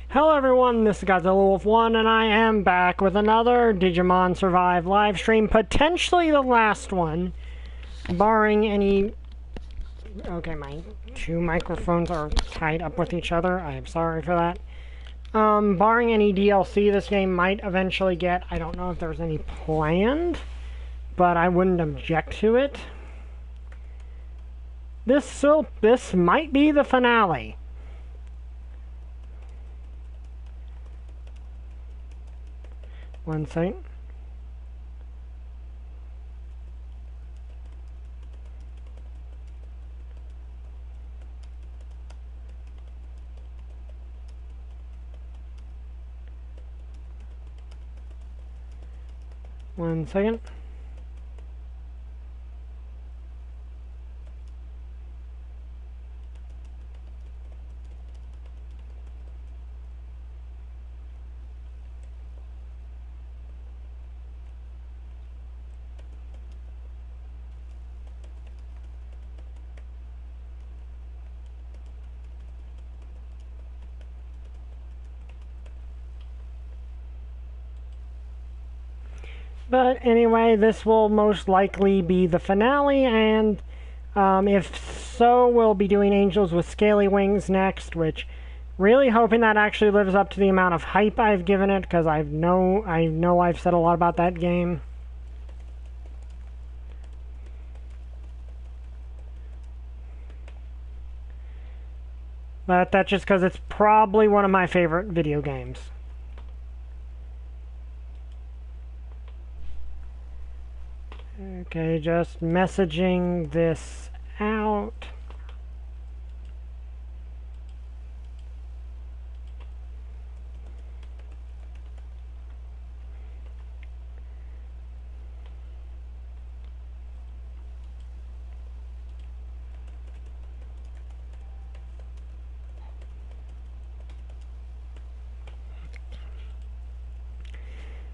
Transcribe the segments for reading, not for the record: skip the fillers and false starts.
Hello everyone, this is Godzilla Wolf 1, and I am back with another Digimon Survive live stream, potentially the last one, barring any... Okay, my two microphones are tied up with each other, I am sorry for that. Barring any DLC this game might eventually get. I don't know if there's any planned, but I wouldn't object to it. This might be the finale. One second. One second. But anyway, this will most likely be the finale, and if so, we'll be doing Angels with Scaly Wings next, which really hoping that actually lives up to the amount of hype I've given it, because I know I've said a lot about that game. But that's just because it's probably one of my favorite video games. Okay, just messaging this out.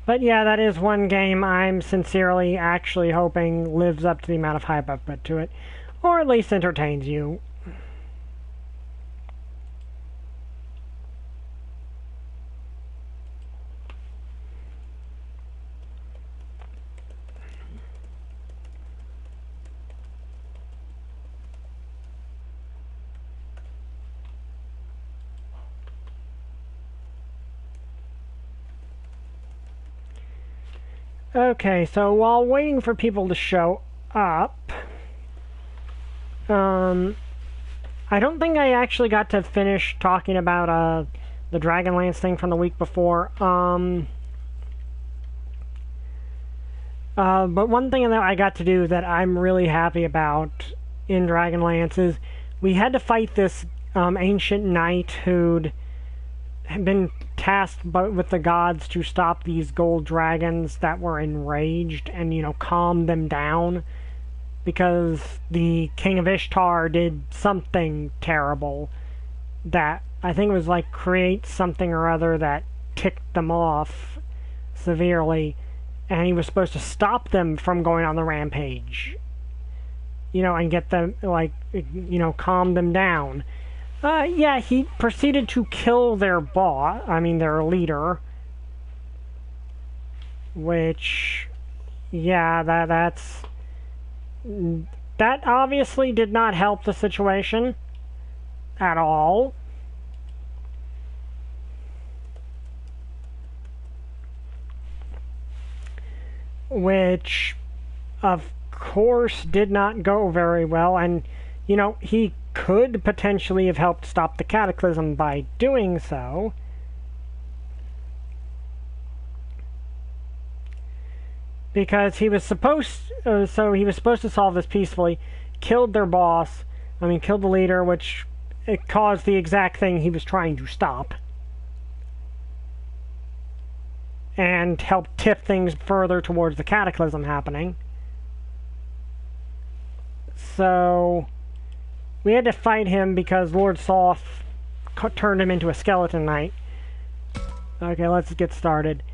But yeah, that is one game I'm sincerely actually hoping lives up to the amount of hype I've put to it. Or at least entertains you. Okay, so while waiting for people to show up, I don't think I actually got to finish talking about the Dragonlance thing from the week before. But one thing that I got to do that I'm really happy about in Dragonlance is we had to fight this ancient knight who'd been tasked with the gods to stop these gold dragons that were enraged and, you know, calm them down because the King of Ishtar did something terrible that I think it was like create something or other that ticked them off severely, and he was supposed to stop them from going on the rampage, you know, and get them, like, you know, calm them down. Yeah, he proceeded to kill their their leader. Which, yeah, that obviously did not help the situation at all. Which, of course, did not go very well, and, you know, he could potentially have helped stop the cataclysm by doing so. Because he was supposed to solve this peacefully, killed their boss, killed the leader, which it caused the exact thing he was trying to stop. And helped tip things further towards the cataclysm happening. So we had to fight him because Lord Soth turned him into a skeleton knight. Okay, let's get started.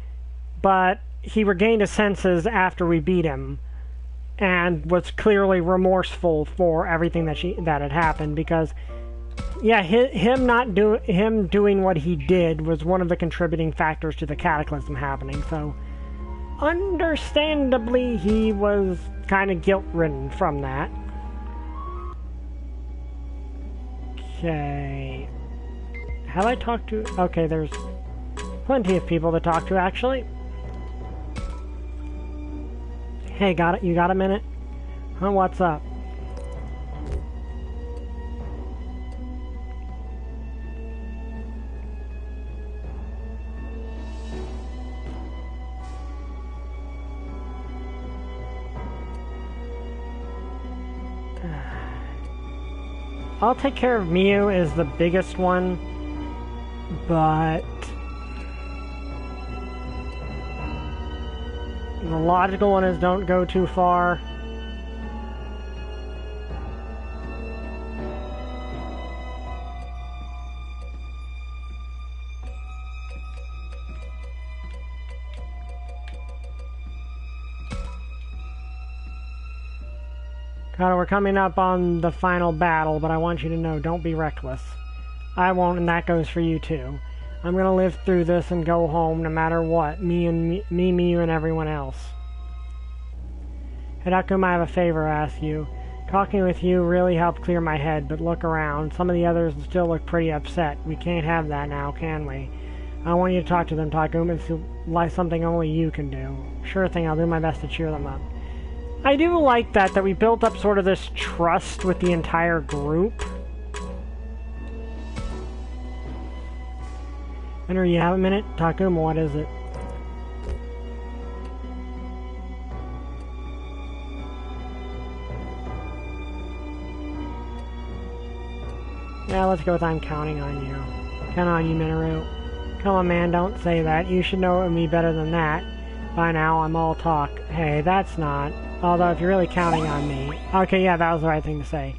But he regained his senses after we beat him, and was clearly remorseful for everything that had happened, because Yeah, him doing what he did was one of the contributing factors to the cataclysm happening, so understandably he was kind of guilt-ridden from that. Okay. Have I talked to... Okay, there's plenty of people to talk to, actually. Hey, got it? You got a minute? Huh, what's up? I'll take care of Miu is the biggest one, but the logical one is don't go too far. God, we're coming up on the final battle, but I want you to know, don't be reckless. I won't, and that goes for you too. I'm gonna live through this and go home no matter what. Me, you, and everyone else. Hidakuma, I have a favor to ask you. Talking with you really helped clear my head, but look around. Some of the others still look pretty upset. We can't have that now, can we? I want you to talk to them, Takuma. It's like something only you can do. Sure thing, I'll do my best to cheer them up. I do like that we built up sort of this trust with the entire group. Henry, you have a minute? Takuma, what is it? Yeah, let's go with I'm counting on you. Count on you, Minoru. Come on, man, don't say that. You should know me better than that. By now, I'm all talk. Hey, that's not... Although, if you're really counting on me... Okay, yeah, that was the right thing to say.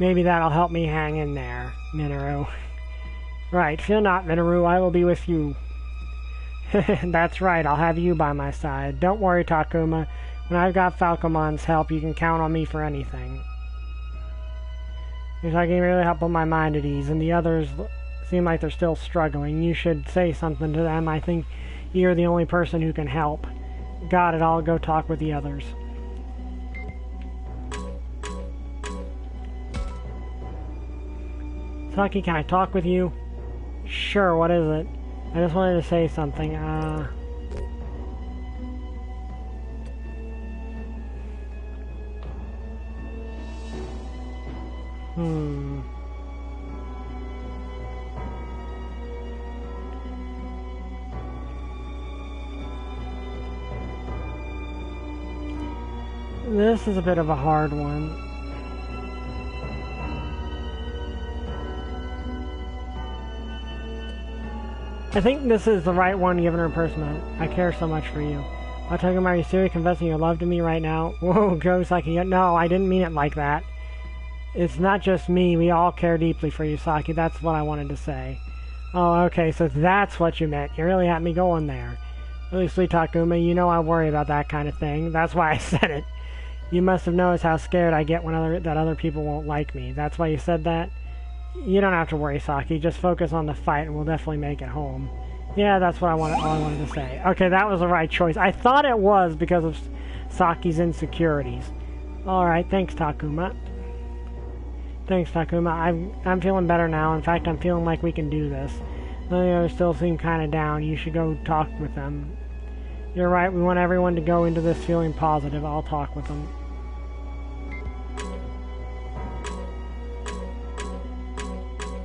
Maybe that'll help me hang in there, Minoru. Right, fear not, Minoru, I will be with you. That's right, I'll have you by my side. Don't worry, Takuma. When I've got Falcomon's help, you can count on me for anything. If I can really help put my mind at ease, and the others seem like they're still struggling. You should say something to them. I think you're the only person who can help. Got it, I'll go talk with the others. Saki, can I talk with you? Sure, what is it? I just wanted to say something, This is a bit of a hard one. I think this is the right one given her personality. I care so much for you. I'll tell you, are you serious confessing your love to me right now? Whoa, go, Saki. No, I didn't mean it like that. It's not just me. We all care deeply for you, Saki. That's what I wanted to say. Oh, okay, so that's what you meant. You really had me going there. Really sweet, Takuma. You know I worry about that kind of thing. That's why I said it. You must have noticed how scared I get when other people won't like me. That's why you said that? You don't have to worry, Saki. Just focus on the fight and we'll definitely make it home. Yeah, that's what all I wanted to say. Okay, that was the right choice. I thought it was because of Saki's insecurities. Alright, thanks, Takuma. Thanks, Takuma. I'm feeling better now. In fact, I'm feeling like we can do this. The others still seem kind of down. You should go talk with them. You're right. We want everyone to go into this feeling positive. I'll talk with them.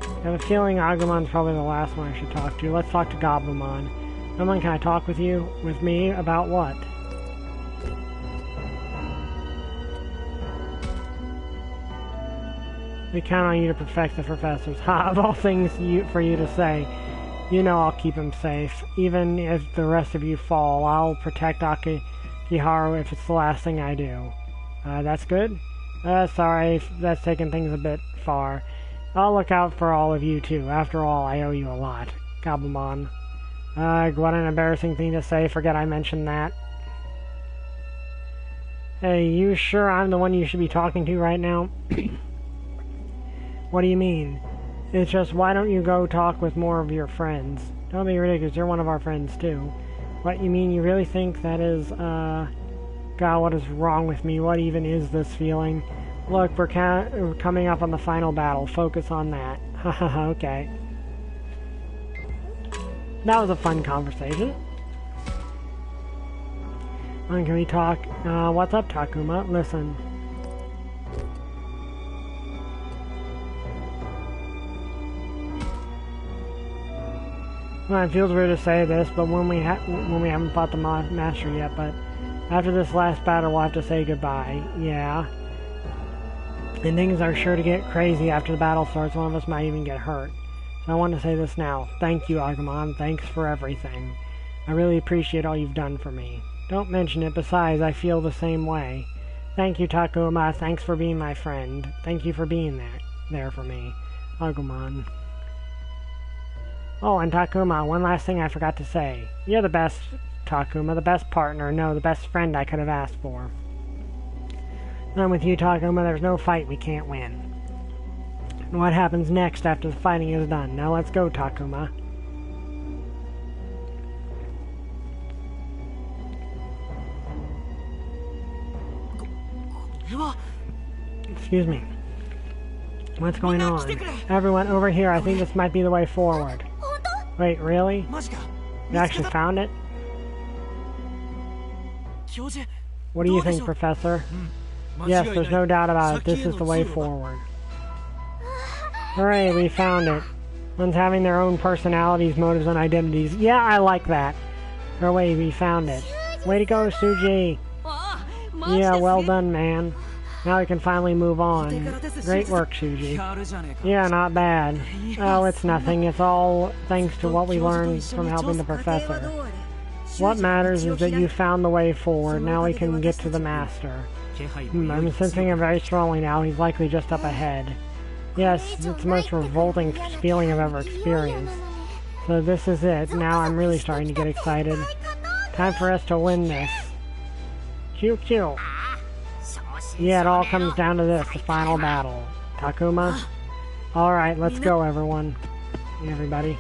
I have a feeling Agumon's probably the last one I should talk to. Let's talk to Goblimon. Goblimon, can I talk with you? With me? About what? We count on you to protect the professors. Ha! Of all things for you to say, you know I'll keep him safe. Even if the rest of you fall, I'll protect Akiharu if it's the last thing I do. That's good? Sorry if that's taking things a bit far. I'll look out for all of you, too. After all, I owe you a lot. Gabumon. What an embarrassing thing to say. Forget I mentioned that. Hey, you sure I'm the one you should be talking to right now? What do you mean? It's just, why don't you go talk with more of your friends? Don't be ridiculous, you're one of our friends too. What, you mean you really think that is, God, what is wrong with me? What even is this feeling? Look, we're coming up on the final battle. Focus on that. Haha, okay. That was a fun conversation. Can we talk? What's up, Takuma? Listen. Well, it feels weird to say this, but when we haven't fought the master yet, but after this last battle, we'll have to say goodbye. Yeah. And things are sure to get crazy after the battle starts. One of us might even get hurt. So I want to say this now. Thank you, Agumon. Thanks for everything. I really appreciate all you've done for me. Don't mention it. Besides, I feel the same way. Thank you, Takuma. Thanks for being my friend. Thank you for being there for me. Agumon. Oh, and Takuma, one last thing I forgot to say. You're the best, Takuma. The best partner. No, the best friend I could have asked for. And with you, Takuma, there's no fight we can't win. And what happens next after the fighting is done? Now let's go, Takuma. Excuse me. What's going on? Everyone, over here. I think this might be the way forward. Wait, really? You actually found it? What do you think, Professor? Yes, there's no doubt about it. This is the way forward. Hooray, we found it. One's having their own personalities, motives, and identities. Yeah, I like that. Hooray, we found it. Way to go, Suji. Yeah, well done, man. Now we can finally move on. Great work, Suji. Yeah, not bad. Oh, it's nothing. It's all thanks to what we learned from helping the professor. What matters is that you found the way forward. Now we can get to the master. I'm sensing him very strongly now. He's likely just up ahead. Yes, it's the most revolting feeling I've ever experienced. So this is it. Now I'm really starting to get excited. Time for us to win this. Q. Yeah, it all comes down to this, the final battle. Takuma? Alright, let's go, everyone. Everybody.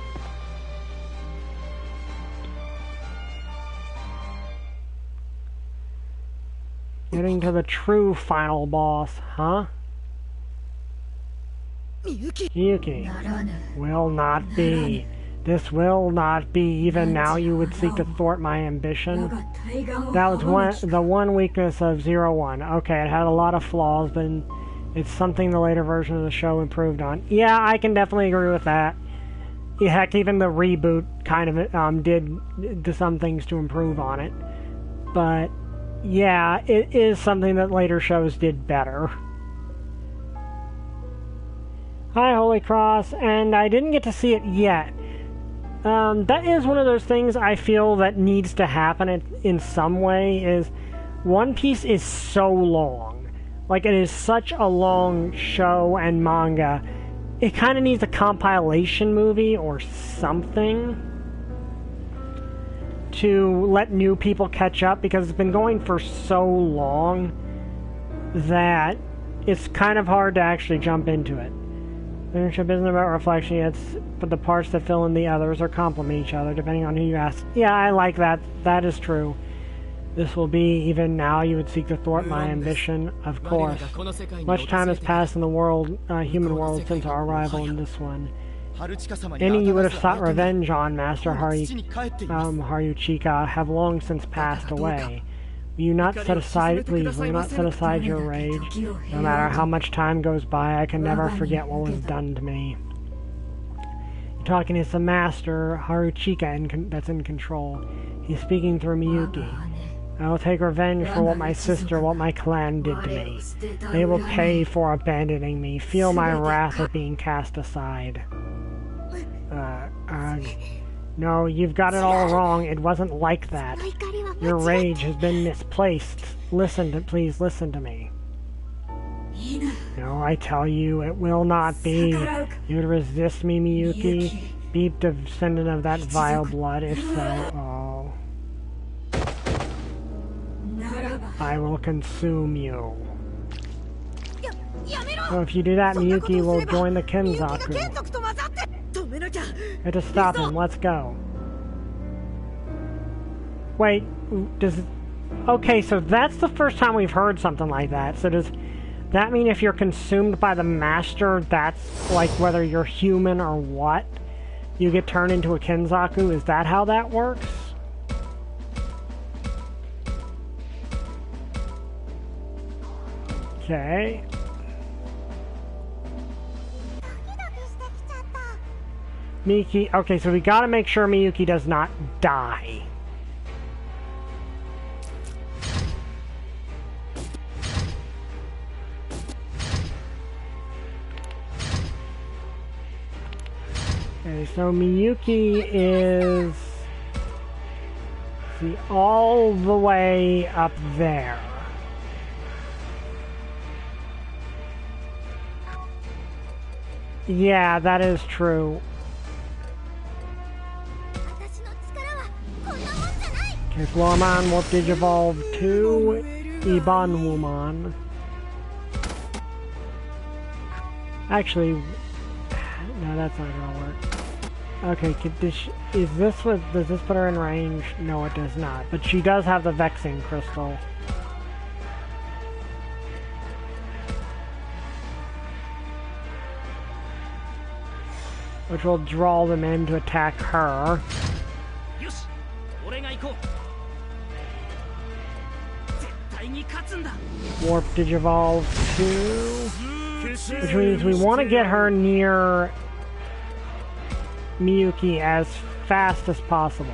Getting to the true final boss, huh? Miyuki. Will not be. This will not be. Even now you would seek to thwart my ambition. That was the one weakness of 01. Okay, it had a lot of flaws, but it's something the later version of the show improved on. Yeah, I can definitely agree with that. Heck, even the reboot kind of did some things to improve on it. But, yeah, it is something that later shows did better. Hi, Holy Cross, and I didn't get to see it yet. That is one of those things I feel that needs to happen in some way, is One Piece is so long. Like, it is such a long show and manga. It kind of needs a compilation movie or something to let new people catch up, because it's been going for so long that it's kind of hard to actually jump into it. Leadership isn't about reflection, but the parts that fill in the others or complement each other, depending on who you ask. Yeah, I like that. That is true. This will be, even now, you would seek to thwart my ambition, of course. Much time has passed in the world, human world, since our arrival in this one. Any you would have sought revenge on, Master Haruchika, have long since passed away. Will you not set aside, please, will you not set aside your rage? No matter how much time goes by, I can never forget what was done to me. You're talking to the Master Haruchika that's in control. He's speaking through Miyuki. I will take revenge for what my sister, what my clan did to me. They will pay for abandoning me. Feel my wrath at being cast aside. No, you've got it all wrong. It wasn't like that. Your rage has been misplaced. Please listen to me. No, I tell you, it will not be. You'd resist me, Miyuki? Be descendant of that vile blood, if so, I will consume you. So if you do that, Miyuki will join the Kenzaku. I have to stop him. Let's go. Wait, does... Okay, so that's the first time we've heard something like that. So does that mean if you're consumed by the master, that's like whether you're human or what, you get turned into a Kenzaku? Is that how that works? Okay. Miyuki, okay, so we gotta make sure Miyuki does not die. Okay, so Miyuki is all the way up there. Yeah, that is true. Okay, Flormon will Digivolve to Ibanwumon. Actually, no, that's not gonna work. Okay, does this put her in range? No, it does not. But she does have the Vexing Crystal. Which will draw them in to attack her. Warp Digivolve 2. Which means we want to get her near Miyuki as fast as possible.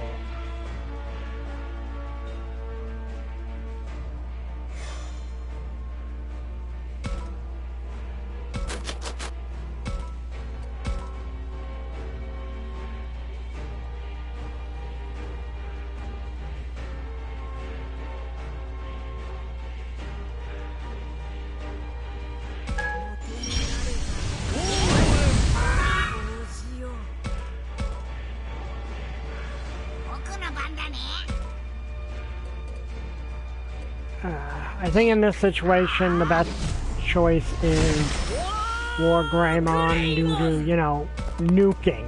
I think in this situation the best choice is War Greymon due to, you know, nuking.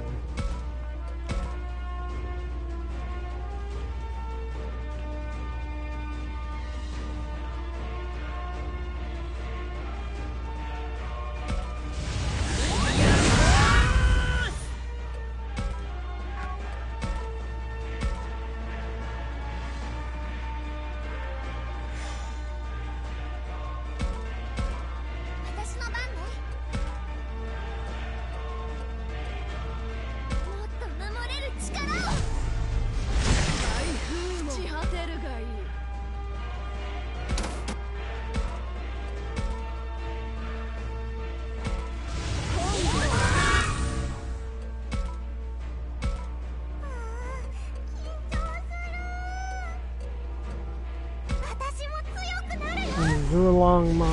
Zulongmon.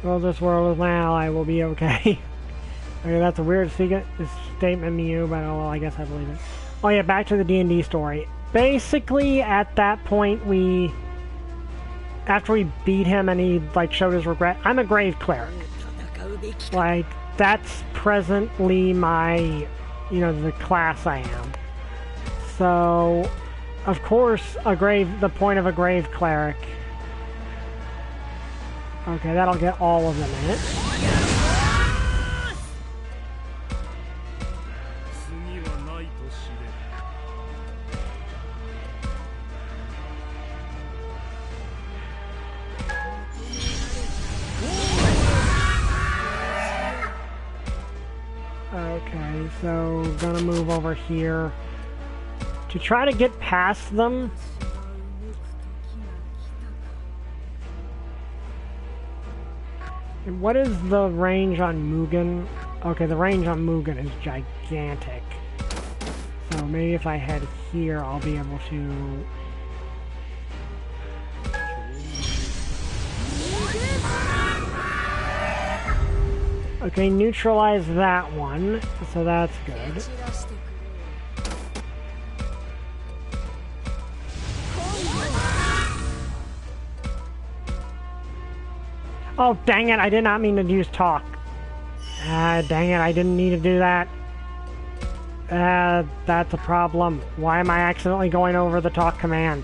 Well, this world is my ally, will be okay. Okay, that's a weird statement, Mew, but oh well, I guess I believe it. Oh yeah, back to the D&D story. Basically, at that point, after we beat him and he, like, showed his regret, I'm a grave cleric. Like, that's presently my, you know, the class I am. So, of course, the point of a grave cleric. Okay, that'll get all of them in it. Okay, so gonna move over here to try to get past them. And what is the range on Mugen? Okay, the range on Mugen is gigantic. So maybe if I head here, I'll be able to... Okay, neutralize that one, so that's good. Oh, dang it, I did not mean to use talk. Dang it, I didn't need to do that. That's a problem. Why am I accidentally going over the talk command?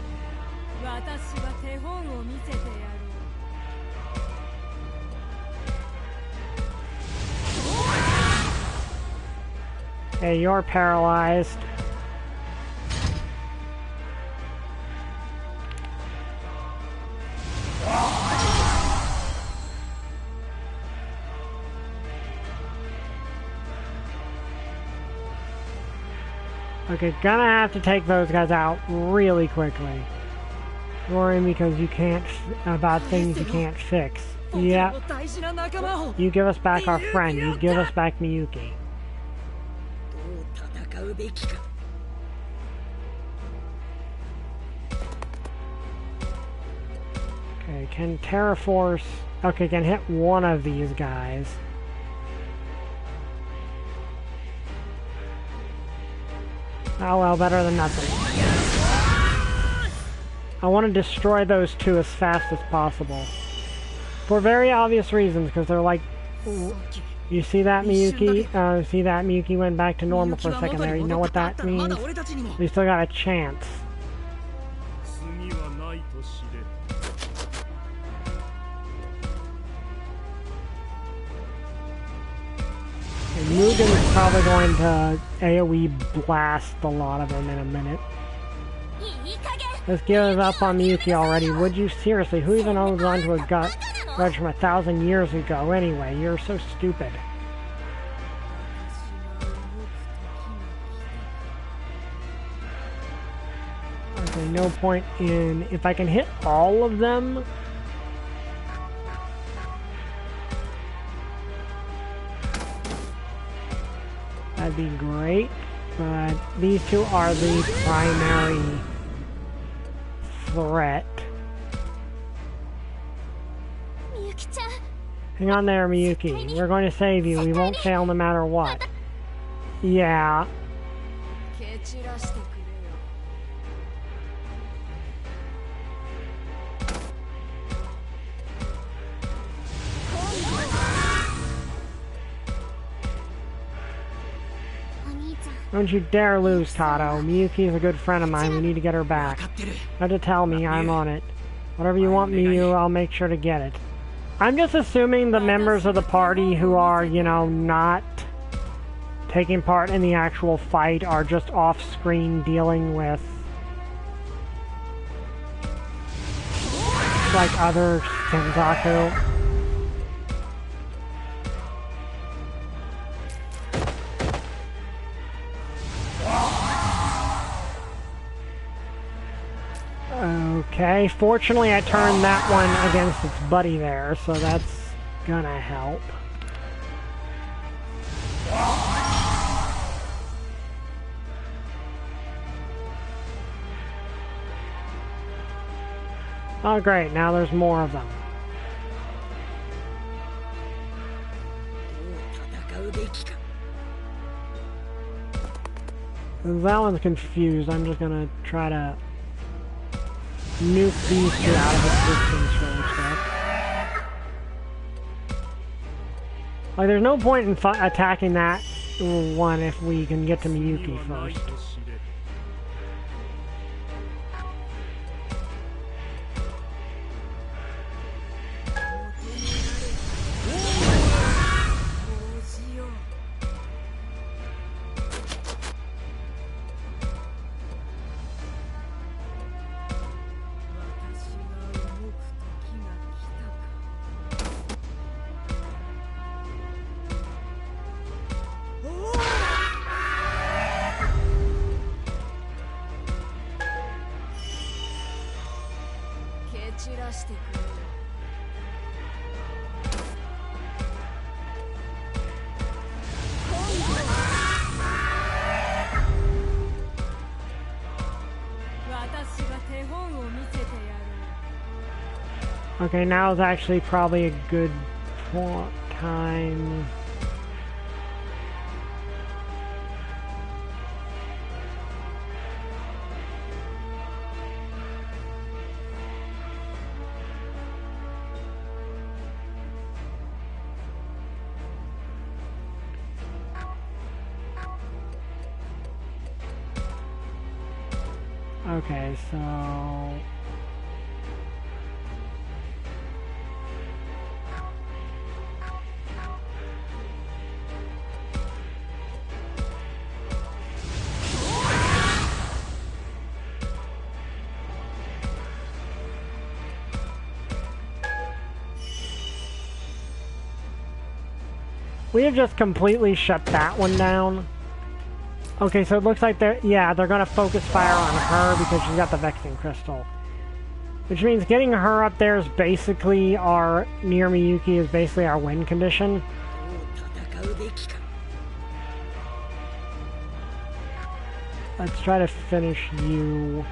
Okay, you're paralyzed. Okay, gonna have to take those guys out really quickly. Worrying because you can't, about things you can't fix. Yeah. You give us back our friend. You give us back Miyuki. Okay, can Terraforce... Okay, can hit one of these guys. Oh well, better than nothing. I want to destroy those two as fast as possible. For very obvious reasons, because they're like... You see that, Miyuki? See that? Miyuki went back to normal for a second there. You know what that means? We still got a chance. Mugen's probably going to AoE blast a lot of them in a minute. Let's give up on Miyuki already. Would you seriously? Who even owns onto a gut grudge from 1,000 years ago anyway? You're so stupid. Okay, no point in... If I can hit all of them... That'd be great, but these two are the primary threat. Hang on there, Miyuki. We're going to save you. We won't fail no matter what. Yeah. Don't you dare lose, Tato. Miyuki's a good friend of mine. We need to get her back. Have to tell me. I'm on it. Whatever you want me to, I'll make sure to get it. I'm just assuming the members of the party who are, you know, not taking part in the actual fight are just off-screen dealing with, like, other Senzaku. Okay, fortunately I turned that one against its buddy there, so that's gonna help. Oh great, now there's more of them. That one's confused. I'm just gonna try to nuke these two out of existence really quick. Like, there's no point in attacking that one if we can get to Miyuki first. Okay, now is actually probably a good time. Okay, so... We have just completely shut that one down. Okay, so it looks like they're gonna focus fire on her because she's got the Vexing Crystal. Which means getting her up there is basically our, near Miyuki is basically our win condition. Let's try to finish you.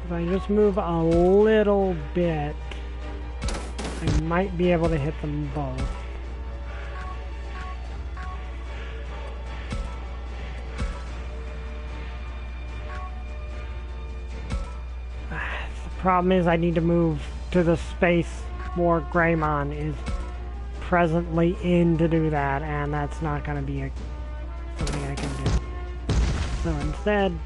If I just move a little bit, I might be able to hit them both. The problem is I need to move to the space where Greymon is presently in to do that, and that's not going to be something I can do. So instead...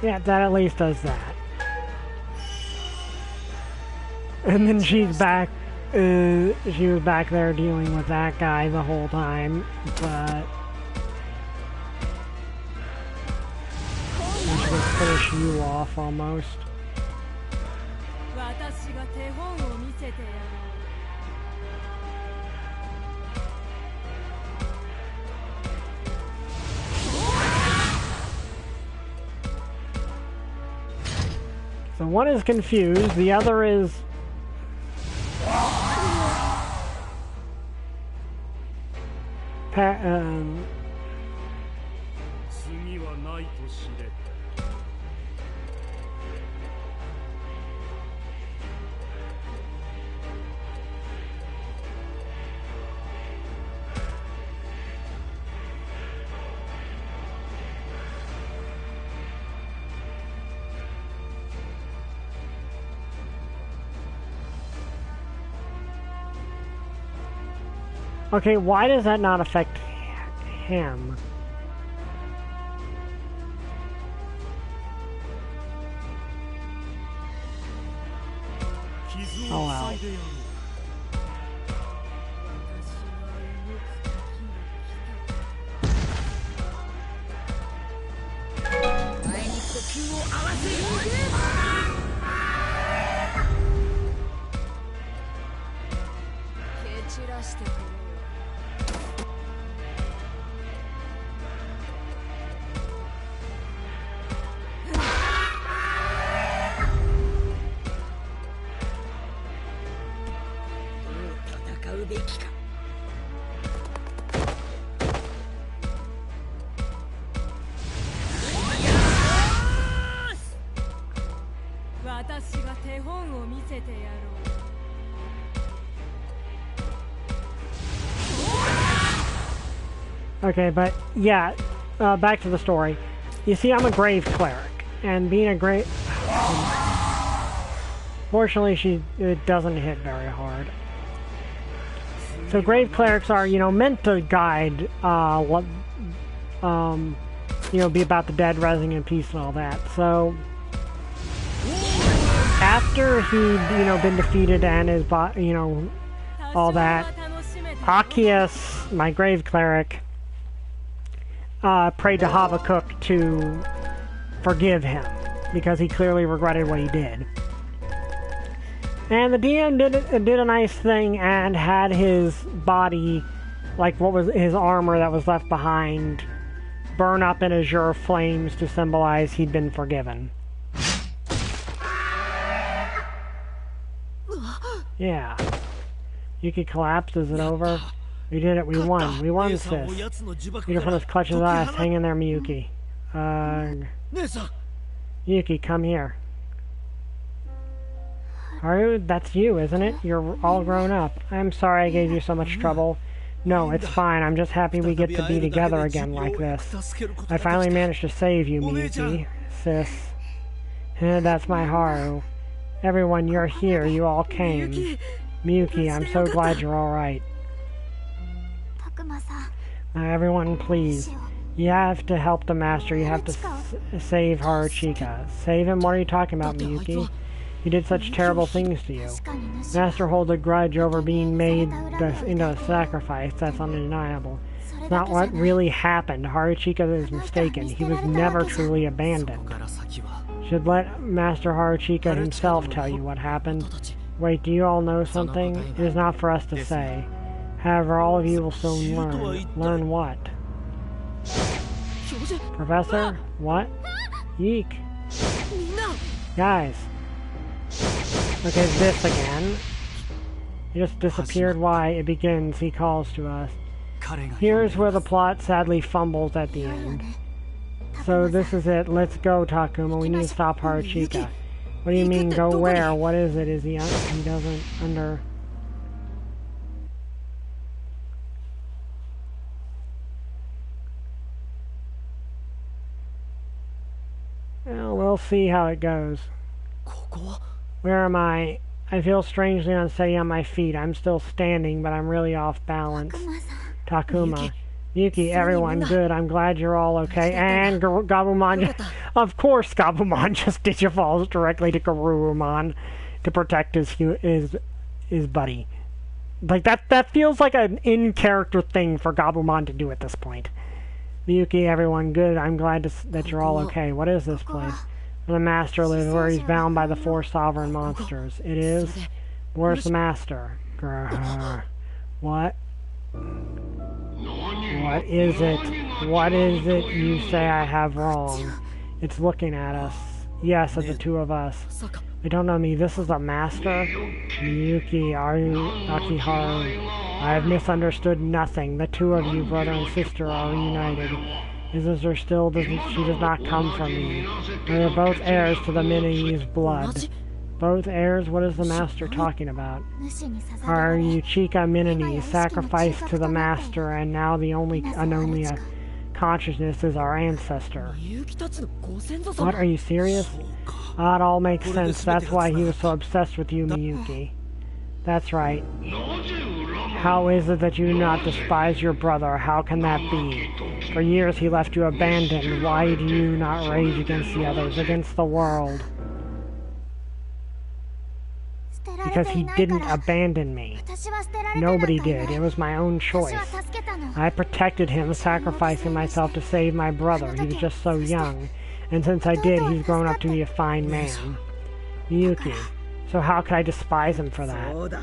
yeah, that at least does that. And then she's back, she was back there dealing with that guy the whole time, but... I should finish you off, almost. So one is confused, the other is... Okay, why does that not affect him? Oh well. Okay, but yeah, back to the story. You see, I'm a grave cleric, and being a grave... Fortunately, it doesn't hit very hard. So grave clerics are, you know, meant to guide, what, you know, be about the dead, rising in peace and all that. So, after he'd, you know, been defeated and his, you know, all that, Akias, my grave cleric, prayed to Habakkuk to forgive him, because he clearly regretted what he did. And the DM did a nice thing and had his body like what was his armor that was left behind, burn up in azure flames to symbolize he'd been forgiven. Yeah. Yuki collapsed. Is it over? We did it. We won. We won, sis. Peter from his clutches eyes. Hang in there, Miyuki. Yuki, come here. Haru, that's you, isn't it? You're all grown up. I'm sorry I gave you so much trouble. No, it's fine. I'm just happy we get to be together again like this. I finally managed to save you, Miyuki. Sis. That's my Haru. Everyone, you're here. You all came. Miyuki, I'm so glad you're alright. Everyone, please. You have to help the master. You have to save Haruchika. Save him? What are you talking about, Miyuki? He did such terrible things to you. Master holds a grudge over being made into a sacrifice. That's undeniable. It's not what really happened. Haruchika is mistaken. He was never truly abandoned. Should let Master Haruchika himself tell you what happened. Wait, do you all know something? It is not for us to say. However, all of you will soon learn. Learn what? Professor? What? Yeek. Guys. Okay, this again. He just disappeared. Why? It begins. He calls to us. Here's where the plot sadly fumbles at the end. So this is it. Let's go, Takuma. We need to stop Haruchika. What do you mean, go where? What is it? Is he doesn't under... Well, we'll see how it goes. Where am I? I feel strangely unsteady on my feet. I'm still standing, but I'm really off balance. Takuma. Yuki, everyone, good. I'm glad you're all okay. And Gabumon, of course Gabumon just digivolves directly to Garurumon to protect his buddy. Like, that feels like an in-character thing for Gabumon to do at this point. Yuki, everyone, good. I'm glad that you're all okay. What is this place? Where the Master lives, where he's bound by the four sovereign monsters. It is? Where's the Master? Grr. What? What is it? What is it you say I have wrong? It's looking at us. Yes, at the two of us. They don't know me. This is a Master? Miyuki, are you Akiharu? I have misunderstood nothing. The two of you, brother and sister, are reunited. Is this or still she does not come from me? We are both heirs to the Minae's blood. Both heirs? What is the Master talking about? Our Uchika Minae sacrificed to the Master, and now the only consciousness is our ancestor. What, are you serious? It all makes sense. That's why he was so obsessed with you, Miyuki. That's right. How is it that you do not despise your brother? How can that be? For years he left you abandoned. Why do you not rage against the others, against the world? Because he didn't abandon me. Nobody did. It was my own choice. I protected him, sacrificing myself to save my brother. He was just so young. And since I did, he's grown up to be a fine man. Miyuki. So how could I despise him for that?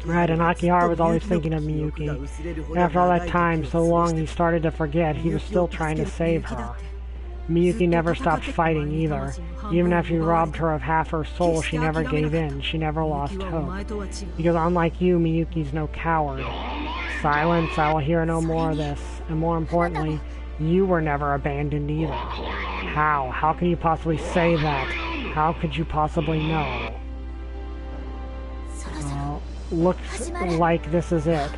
Right, and Akiharu was always thinking of Miyuki. After all that time, so long he started to forget, he was still trying to save her. Miyuki never stopped fighting either. Even after he robbed her of half her soul, she never gave in. She never lost hope. Because unlike you, Miyuki's no coward. Silence, I will hear no more of this. And more importantly, you were never abandoned either. How? How can you possibly say that? How could you possibly know? Looks like this is it.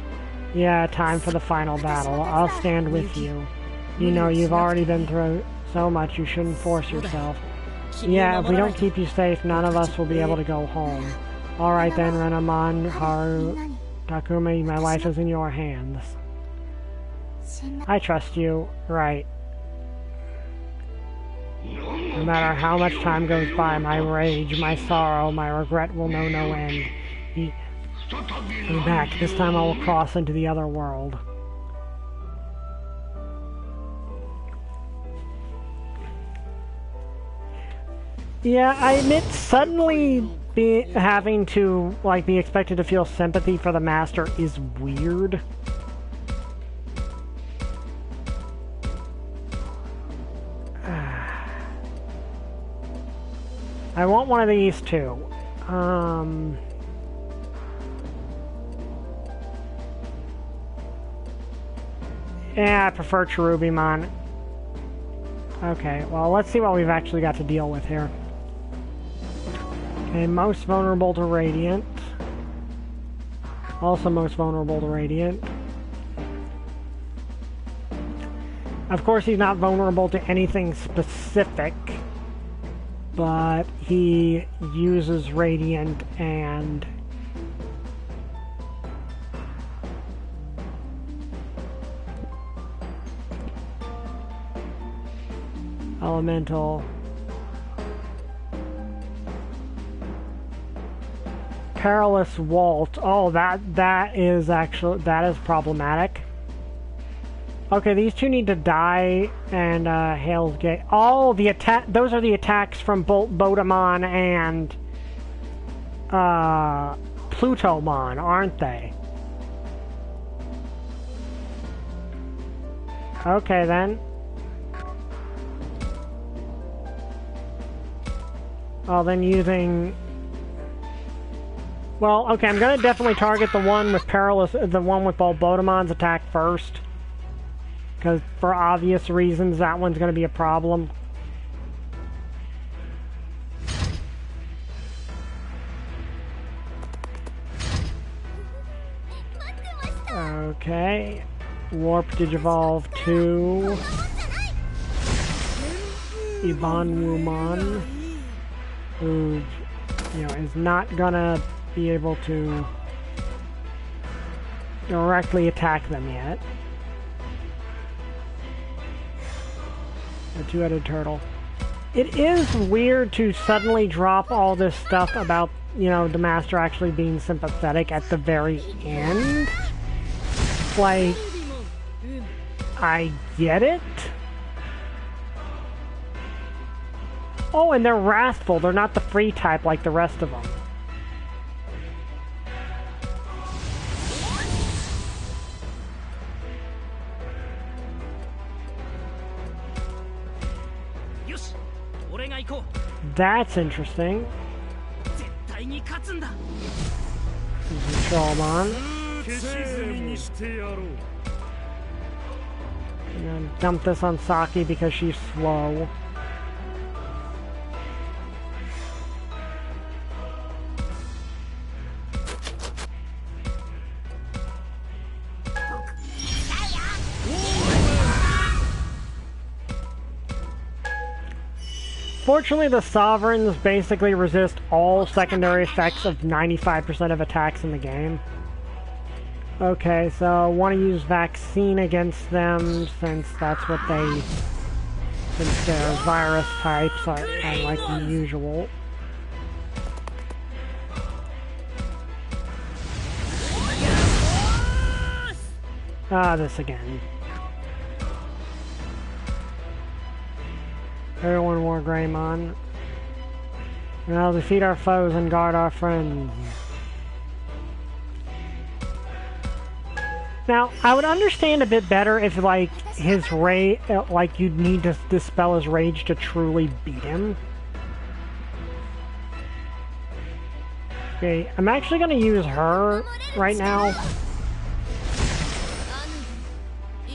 Yeah, time for the final battle. I'll stand with you. You know, you've already been through so much, you shouldn't force yourself. Yeah, if we don't keep you safe, none of us will be able to go home. Alright then, Renamon, Haru, Takuma, my life is in your hands. I trust you, right. No matter how much time goes by, my rage, my sorrow, my regret will know no end. Come back. This time I will cross into the other world. Yeah, I admit suddenly having to be expected to feel sympathy for the Master is weird. I want one of these too. Yeah, I prefer Cherubimon. Okay, well, let's see what we've actually got to deal with here. Okay, most vulnerable to Radiant. Also most vulnerable to Radiant. Of course, he's not vulnerable to anything specific, but he uses Radiant and Elemental. Perilous Vault. Oh, that is problematic. Okay, these two need to die, and Hale's Gate. Oh, the attack. Those are the attacks from Bodamon and Plutomon, aren't they? Okay then. Oh, then using. Well, okay, I'm gonna definitely target the one with Bodamon's attack first. Because for obvious reasons, that one's gonna be a problem. Okay. Warp Digivolve to Ibanwumon, who, is not gonna be able to directly attack them yet. A two-headed turtle. It is weird to suddenly drop all this stuff about, the Master actually being sympathetic at the very end. Like, I get it. Oh, and they're wrathful. They're not the free type like the rest of them. That's interesting. Trollmon. And then dump this on Saki because she's slow. Fortunately, the Sovereigns basically resist all secondary effects of 95% of attacks in the game. Okay, so I want to use Vaccine against them since that's what since they're virus types, unlike the usual. This again. Everyone wore Greymon. Now defeat our foes and guard our friends. Now, I would understand a bit better if, his rage, you'd need to dispel his rage to truly beat him. Okay, I'm actually gonna use her right now.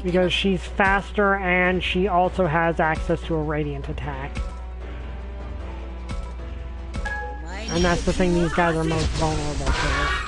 Because she's faster and she also has access to a Radiant attack. And that's the thing these guys are most vulnerable to.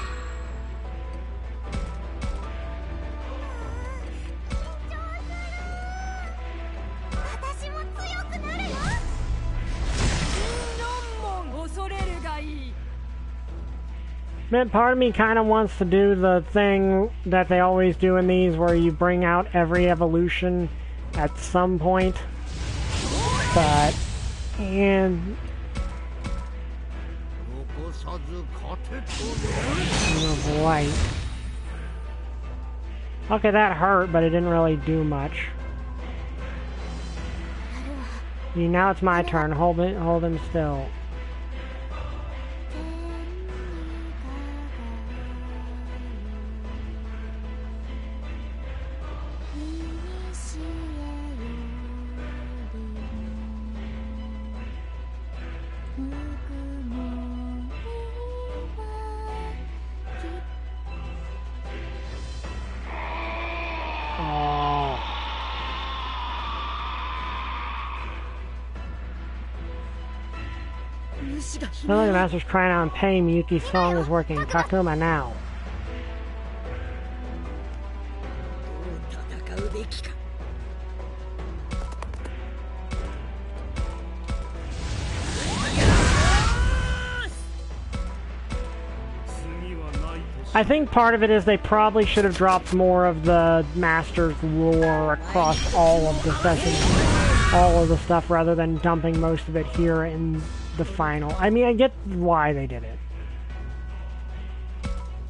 Part of me kind of wants to do the thing that they always do in these, where you bring out every evolution at some point. But, of light. Okay, that hurt, but it didn't really do much. See, now it's my turn. Hold him still. Suddenly the master's crying out in pain. Miyuki's song is working. Takuma now. I think part of it is they probably should have dropped more of the master's lore across all of the sessions, all of the stuff, rather than dumping most of it here in the final. I mean, I get why they did it.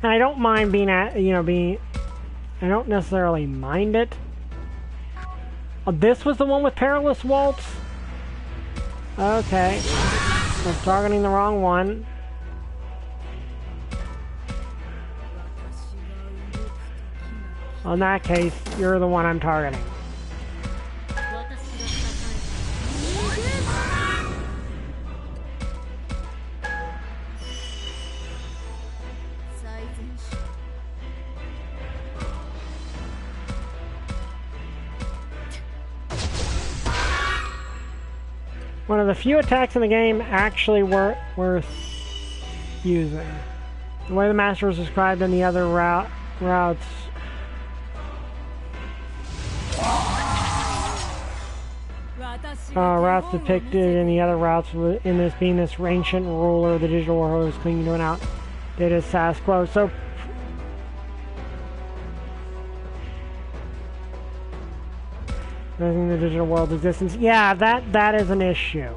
And I don't mind being I don't necessarily mind it. Oh, this was the one with Perilous Waltz? Okay. I was targeting the wrong one. Well, in that case, you're the one I'm targeting. One of the few attacks in the game actually worth using. The way the master was described in the other routes. Routes depicted in the other routes in this being this ancient ruler, the digital world is clinging to an outdated status quo. So, raising the digital world's existence. Yeah, that is an issue.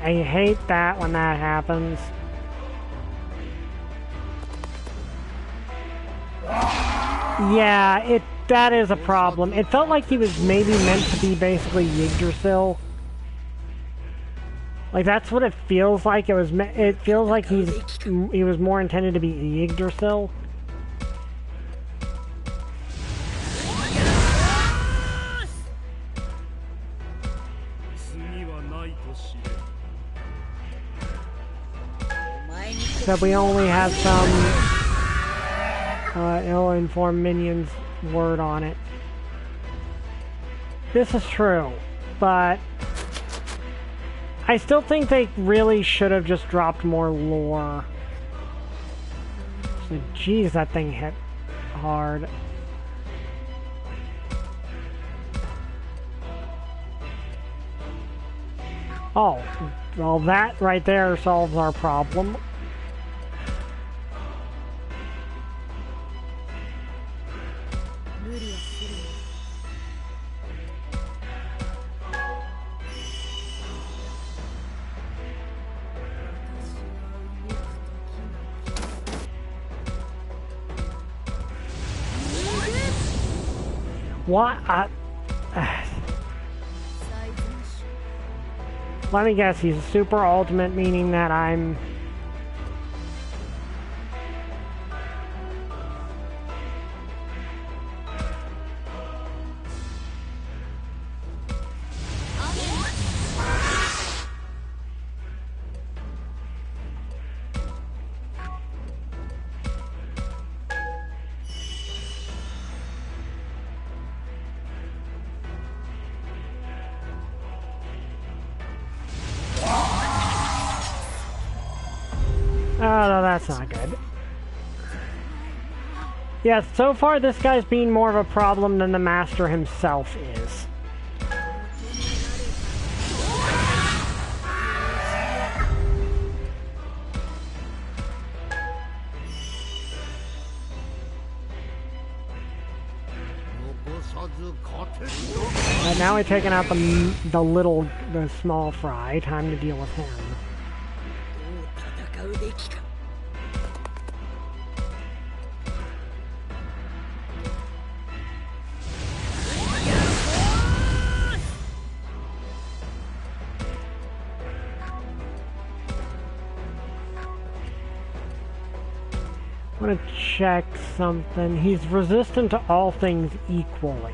I hate that when that happens. Yeah, that is a problem. It felt like he was maybe meant to be basically Yggdrasil. Like, that's what it feels like. It feels like he was more intended to be Yggdrasil. Except we only have some ill-informed minions word on it. This is true, but I still think they really should have just dropped more lore. So, geez, that thing hit hard. Oh, well, that right there solves our problem. What? Let me guess, he's a super ultimate, meaning that I'm... Oh, no, that's not good. Yeah, so far this guy's being more of a problem than the master himself is. But now we're taking out the small fry. Time to deal with him. I want to check something. He's resistant to all things equally.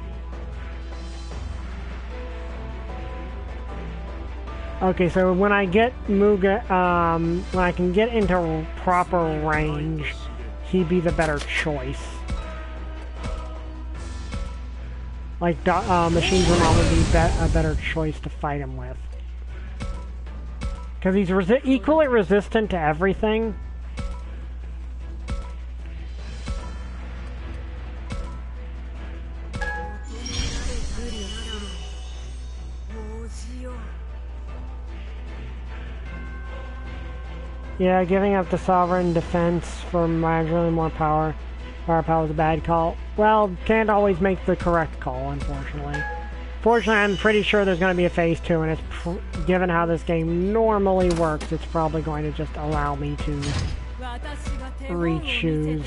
Okay, so when I get Muga, when I can get into proper range, he'd be the better choice. Like, Machine Drum would be a better choice to fight him with. Because he's equally resistant to everything. Yeah, giving up the sovereign defense for marginally more firepower is a bad call. Well, can't always make the correct call, unfortunately. Fortunately, I'm pretty sure there's going to be a phase 2, and it's given how this game normally works, it's probably going to just allow me to re-choose.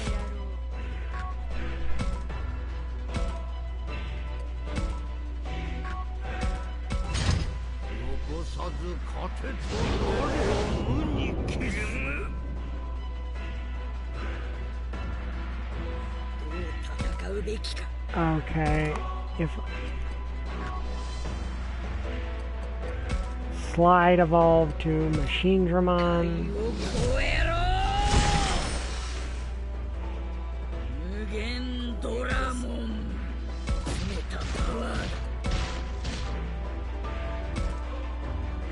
Okay, if slide evolve to Machine Dramon.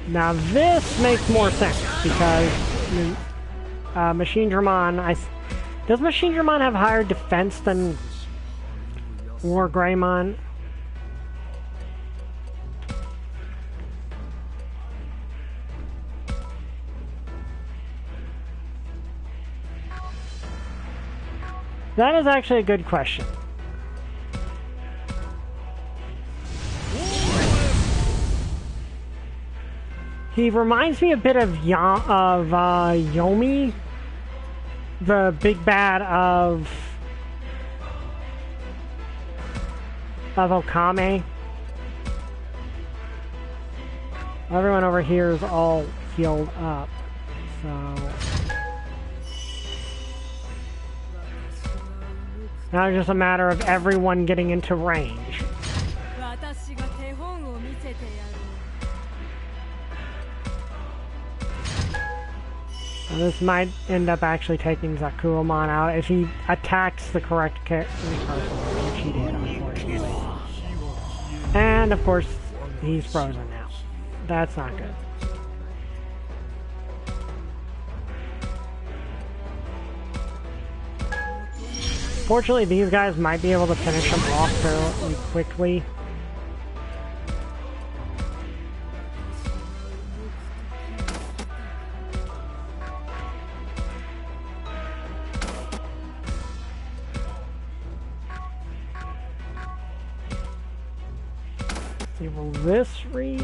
Now this makes more sense because Machine Dramon, does Machine Dramon have higher defense than War Greymon? That is actually a good question. He reminds me a bit of Yomi, the big bad of Okame. Everyone over here is all healed up, so now it's just a matter of everyone getting into range. Now this might end up actually taking Zakuomon out if he attacks the correct person, which he did, unfortunately. And of course, he's frozen now. That's not good. Fortunately, these guys might be able to finish him off fairly quickly. See, will this reach?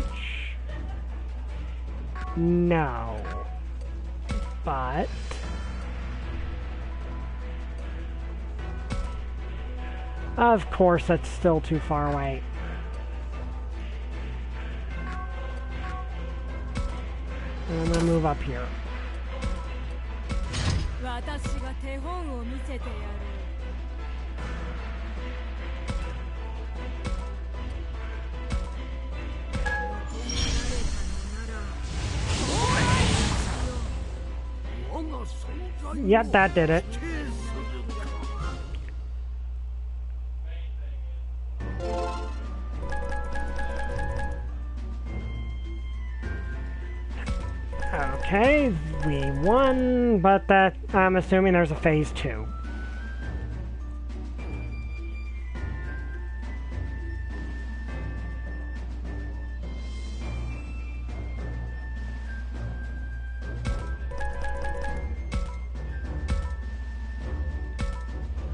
No. But of course, that's still too far away. And I'm gonna move up here. Yep, that did it. Okay, we won, but that, I'm assuming there's a phase 2.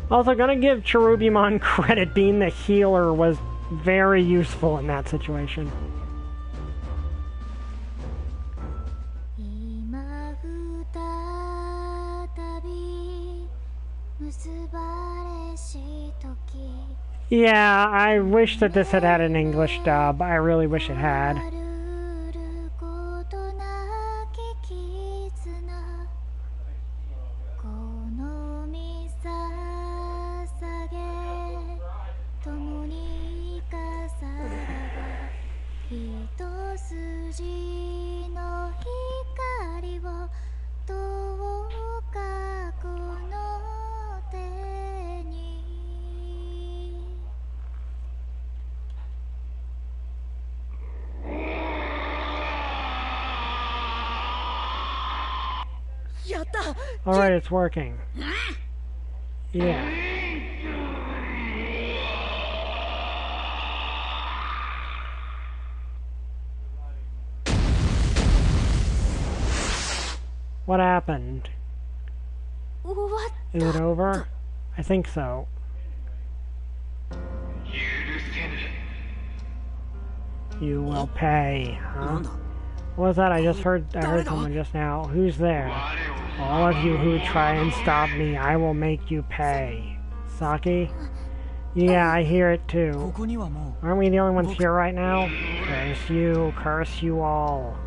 Also, gonna give Cherubimon credit, being the healer was very useful in that situation. Yeah, I wish that this had had an English dub. I really wish it had. Alright, it's working. Yeah. What happened? Is it over? I think so. You will pay, huh? What was that? I heard someone just now. Who's there? All of you who try and stop me, I will make you pay. Saki? Yeah, I hear it too. Aren't we the only ones here right now? Curse you all.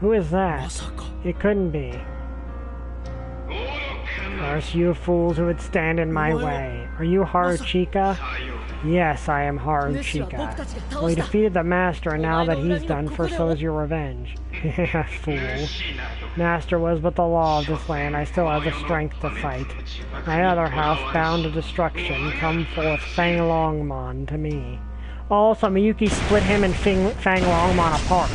Who is that? It couldn't be. Curse you fools who would stand in my way. Are you Haruchika? Yes, I am Haruchika. Well, you defeated the Master, and now that he's done for, so is your revenge. Fool. Master was but the law of this land. I still have the strength to fight. My other house, bound to destruction, come forth, Fang Longmon, to me. Also, Miyuki split him and Fang Longmon apart.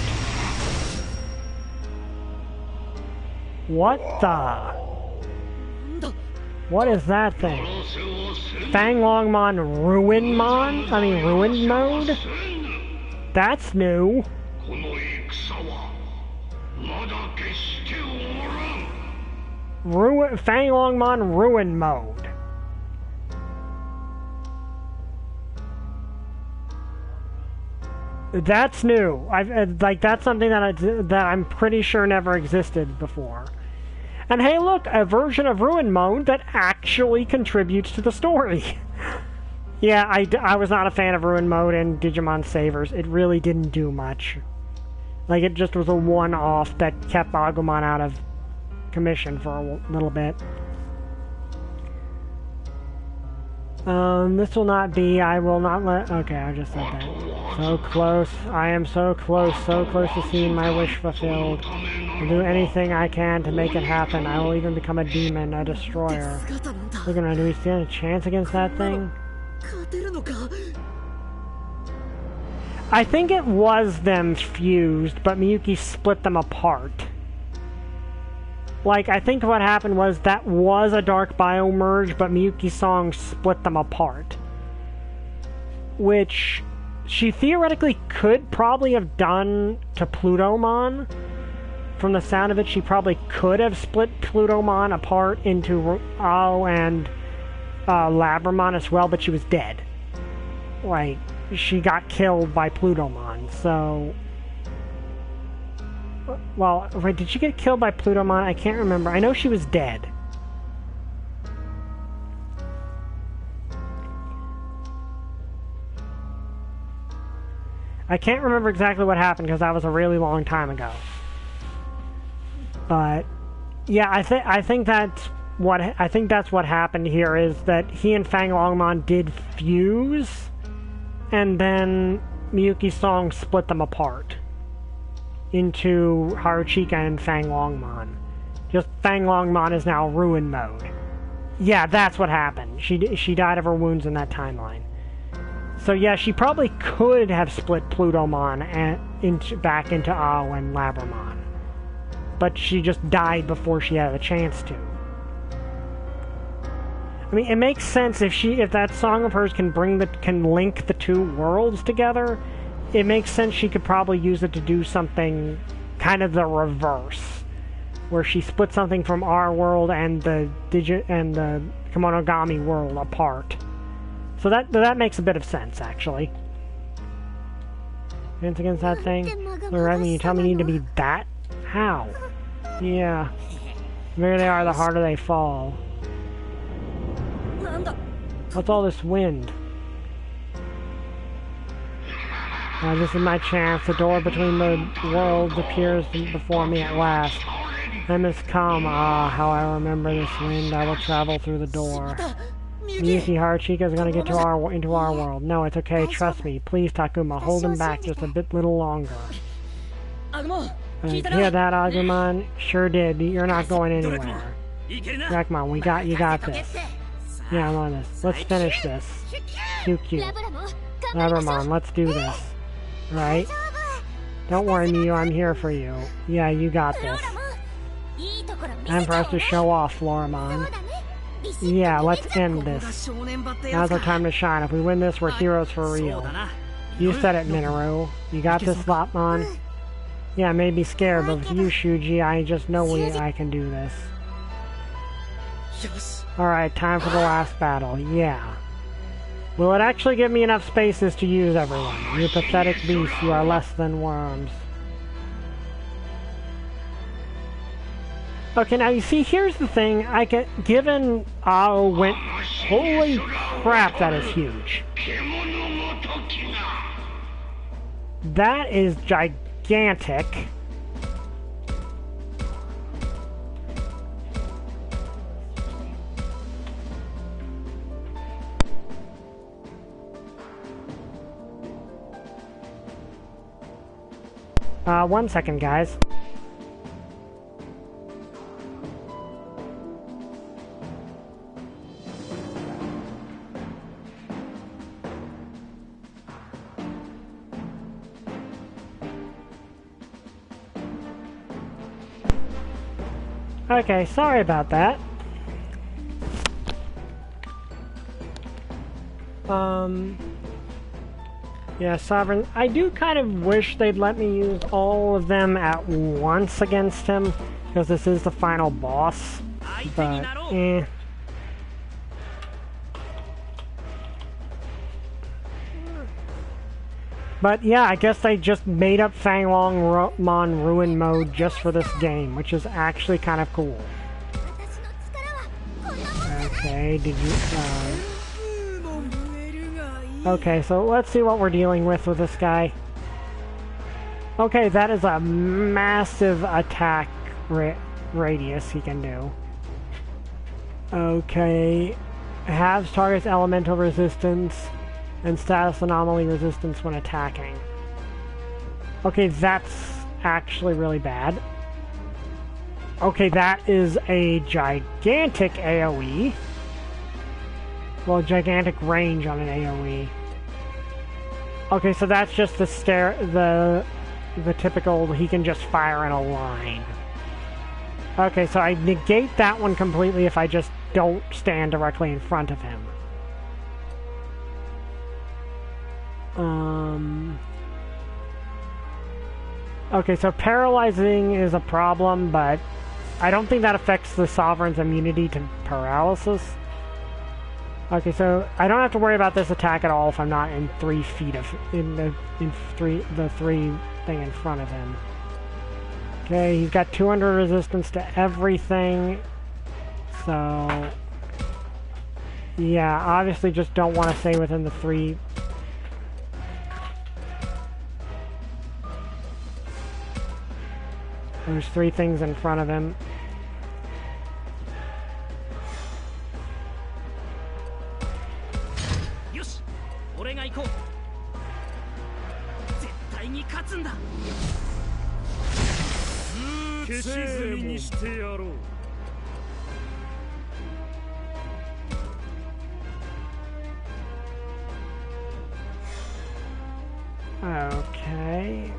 What the? What is that thing? Fang Longmon Ruinmon? I mean Ruin Mode? That's new. Fang Longmon Ruin Mode. That's new. That's something that I'm pretty sure never existed before. And hey, look, a version of Ruin Mode that actually contributes to the story. Yeah, I was not a fan of Ruin Mode and Digimon Savers. It really didn't do much. Like, it just was a one-off that kept Agumon out of commission for a little bit. This will not be, I will not let, okay, I just said that. So close, I am so close to seeing my wish fulfilled. I'll do anything I can to make it happen. I will even become a demon, a destroyer. Look at him, do we stand a chance against that thing? I think it was them fused, but Miyuki split them apart. Like, I think what happened was that was a Dark Bio merge, but Miyuki's song split them apart. Which she theoretically could probably have done to Plutomon. From the sound of it, she probably could have split Plutomon apart into Ao and Labramon as well, but she was dead. Like, she got killed by Plutomon, so... Well, wait, did she get killed by Plutomon? I can't remember. I know she was dead. I can't remember exactly what happened because that was a really long time ago. But yeah, I think that's what happened here is that he and Fang Longmon did fuse, and then Miyuki's song split them apart into Haruchika and Fang Longmon. Just Fang Longmon is now Ruin Mode. Yeah, that's what happened. She died of her wounds in that timeline. So yeah, she probably could have split Plutomon back into Ao and Labramon. But she just died before she had a chance to. I mean, it makes sense if that song of hers can link the two worlds together. It makes sense she could probably use it to do something kind of the reverse, where she split something from our world and the Kemonogami world apart. So that makes a bit of sense, actually. Against that thing? Alright, when you tell me you need to be that? How? Yeah. The bigger they are, the harder they fall. What's all this wind? This is my chance. The door between the worlds appears before me at last. I must come. Ah, how I remember this wind. I will travel through the door. Miyuki Haruchika is going to get into our world. No, it's okay. Trust me. Please, Takuma, hold him back just a little longer. Hear that, Agumon? Sure did. You're not going anywhere. Rekmon, you got this. Yeah, I'm on this. Let's finish this. Cute. Labramon, let's do this. Right? Don't worry, Miyu, I'm here for you. Yeah, you got this. Time for us to show off, Floramon. Yeah, let's end this. Now's our time to shine. If we win this, we're heroes for real. You said it, Minoru. You got this, Slopmon? Yeah, I may be scared, but with you, Shuji, I just know I can do this. Alright, time for the last battle. Yeah. Will it actually give me enough spaces to use everyone? You pathetic beast, you are less than worms. Okay, now you see, here's the thing. Given Ao went... Holy crap, that is huge. That is gigantic. One second, guys. Okay, sorry about that. Yeah, Sovereign. I do kind of wish they'd let me use all of them at once against him, because this is the final boss. But, eh. But yeah, I guess they just made up Fanglongmon Ruin mode just for this game, which is actually kind of cool. Okay, did you... Okay, so let's see what we're dealing with this guy. Okay, that is a massive attack radius he can do. Okay, halves target's elemental resistance and status anomaly resistance when attacking. Okay, that's actually really bad. Okay, that is a gigantic AoE. Well, gigantic range on an AoE. Okay, so that's just the typical, he can just fire in a line. Okay, so I negate that one completely if I just don't stand directly in front of him. Okay, so paralyzing is a problem, but I don't think that affects the Sovereign's immunity to paralysis. Okay, so I don't have to worry about this attack at all if I'm not in 3 feet of the three thing in front of him. Okay, he's got 200 resistance to everything. So yeah, obviously just don't want to stay within the 3. There's 3 things in front of him. Okay.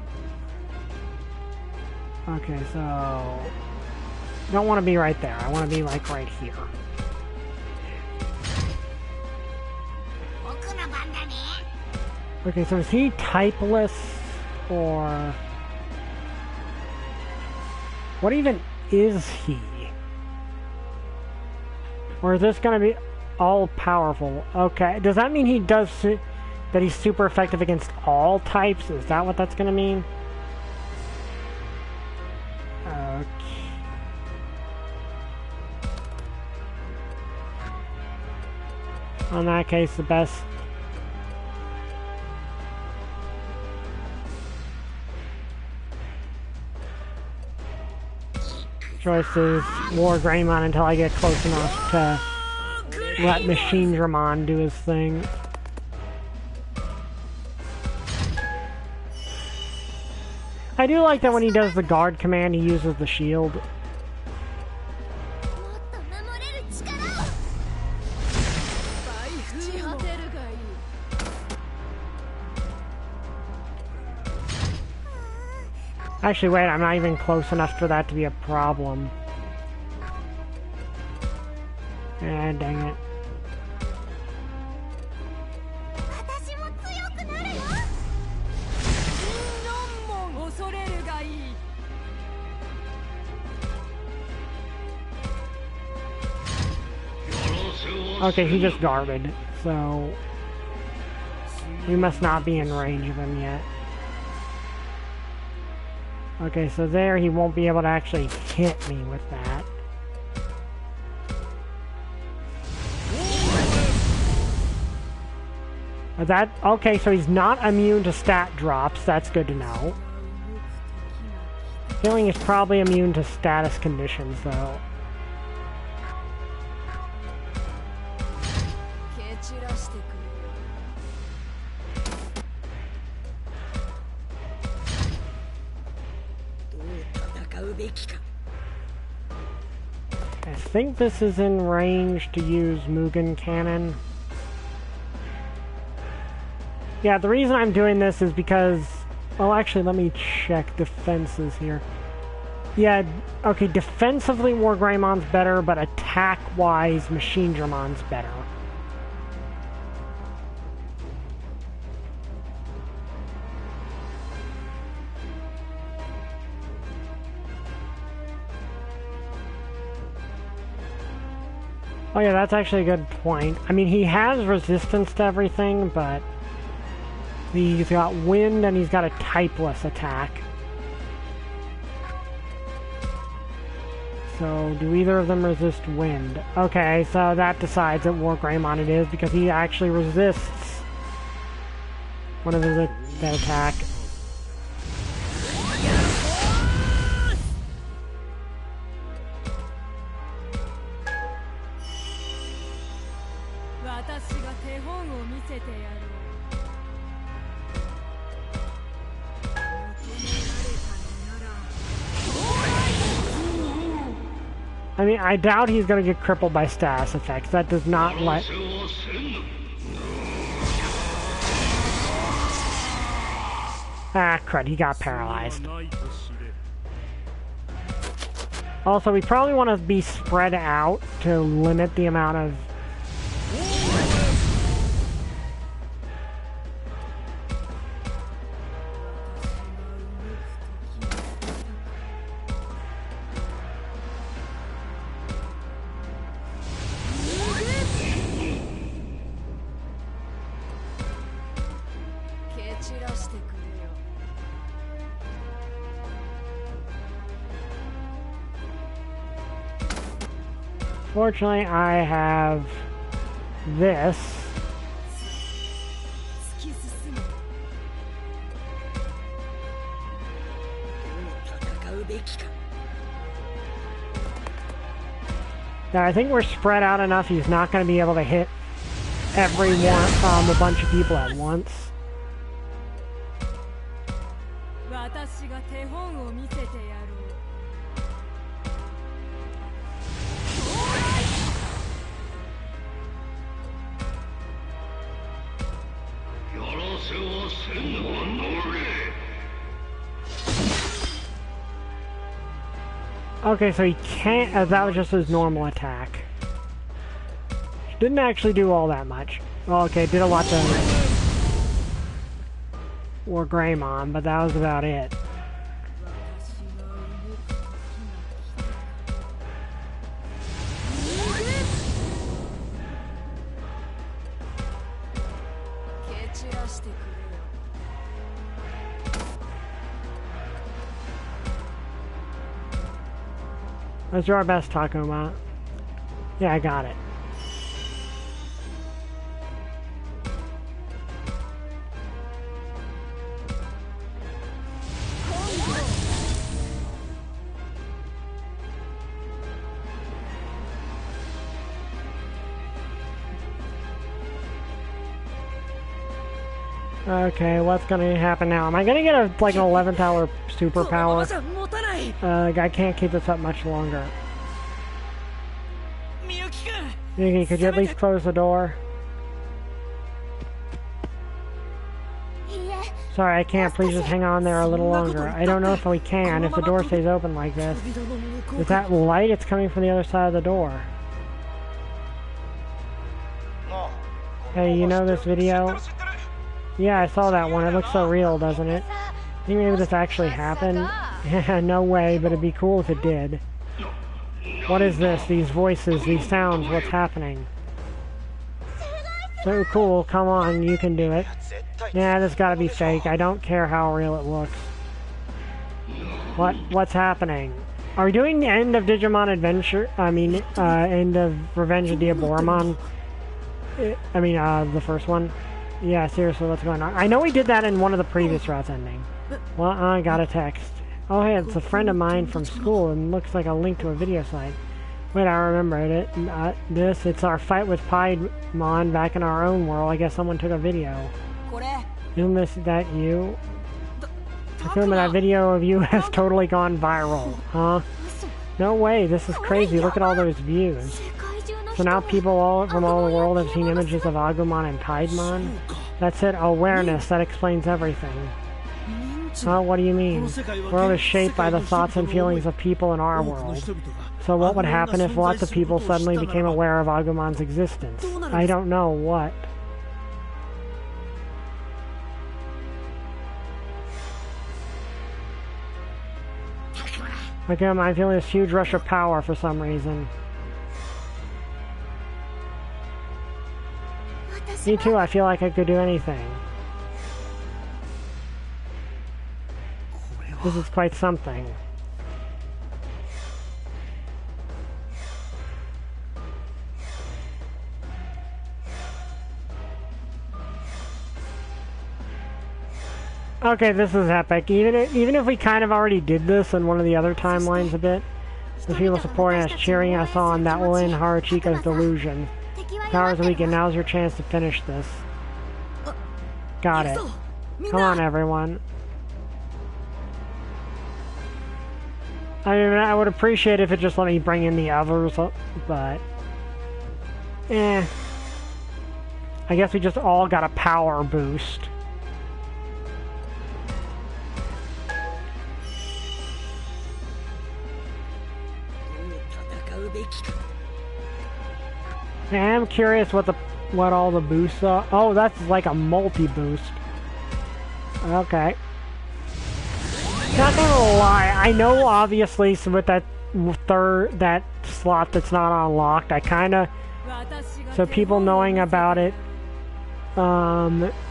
Okay, so don't want to be right there. I want to be like right here. Okay, so is he typeless or what even is he? Or is this going to be all powerful? Okay, does that mean he does that he's super effective against all types? Is that what that's going to mean? Okay. In that case, the best choice is War Greymon until I get close enough to let Machine Dramon do his thing. I do like that when he does the guard command, he uses the shield. Actually, wait, I'm not even close enough for that to be a problem. Ah, dang it. Okay, he just guarded, so we must not be in range of him yet. Okay, so there he won't be able to actually hit me with that. Okay, so he's not immune to stat drops. That's good to know. Feeling he's probably immune to status conditions, though. I think this is in range to use Mugen Cannon. Yeah, the reason I'm doing this is because... Well, actually, let me check defenses here. Yeah, okay, defensively War Greymon's better, but attack-wise, Machine Dramon's better. Oh yeah, that's actually a good point. I mean, he has resistance to everything, but he's got wind and he's got a typeless attack. So, do either of them resist wind? Okay, so that decides that War Greymon it is, because he actually resists one of his that attack. I mean, I doubt he's going to get crippled by status effects. That does not let... Ah, crud, he got paralyzed. Also, we probably want to be spread out to limit the amount of... Fortunately, I have this. Now, I think we're spread out enough. He's not going to be able to hit everyone, a bunch of people at once. Okay, so he can't... that was just his normal attack. Didn't actually do all that much. Well, okay, did a lot to... War Greymon, but that was about it. Let's do our best, Takuma. Yeah, I got it. Okay, what's gonna happen now? Am I gonna get an 11th hour superpower? I can't keep this up much longer. Miyuki, could you at least close the door? Sorry, I can't. Please just hang on there a little longer. I don't know if we can, if the door stays open like this. Is that light? It's coming from the other side of the door. Hey, you know this video? Yeah, I saw that one. It looks so real, doesn't it? Think maybe this actually happened? No way, but it'd be cool if it did. What is this? These voices, these sounds, what's happening? So cool, come on, you can do it. Yeah, this gotta be fake. I don't care how real it looks. What's happening? Are we doing the end of Digimon Adventure? End of Revenge of Diaboromon? The first one? Yeah, seriously, what's going on? I know we did that in one of the previous routes ending. Well, I got a text. Oh, hey, it's a friend of mine from school and looks like a link to a video site. Wait, I remembered it. It's our fight with Piedmon back in our own world. I guess someone took a video. Isn't that you? The film of that video of you has totally gone viral, huh? No way, this is crazy. Look at all those views. So now people from all the world have seen images of Agumon and Piedmon? That's it, awareness. That explains everything. Oh, what do you mean? The world is shaped by the thoughts and feelings of people in our world. So what would happen if lots of people suddenly became aware of Agumon's existence? I don't know what. Again, I'm feeling this huge rush of power for some reason. Me too, I feel like I could do anything. This is quite something. Okay, this is epic. Even if we kind of already did this in one of the other timelines a bit, the people supporting us, cheering us on, that will end Haruchika's delusion. Powers weakened, now's your chance to finish this. Got it. Come on, everyone. I would appreciate if it just let me bring in the others, but... I guess we just all got a power boost. I am curious what all the boosts are. Oh, that's like a multi-boost. Okay. Not gonna lie, I know obviously with that slot that's not unlocked, so people knowing about it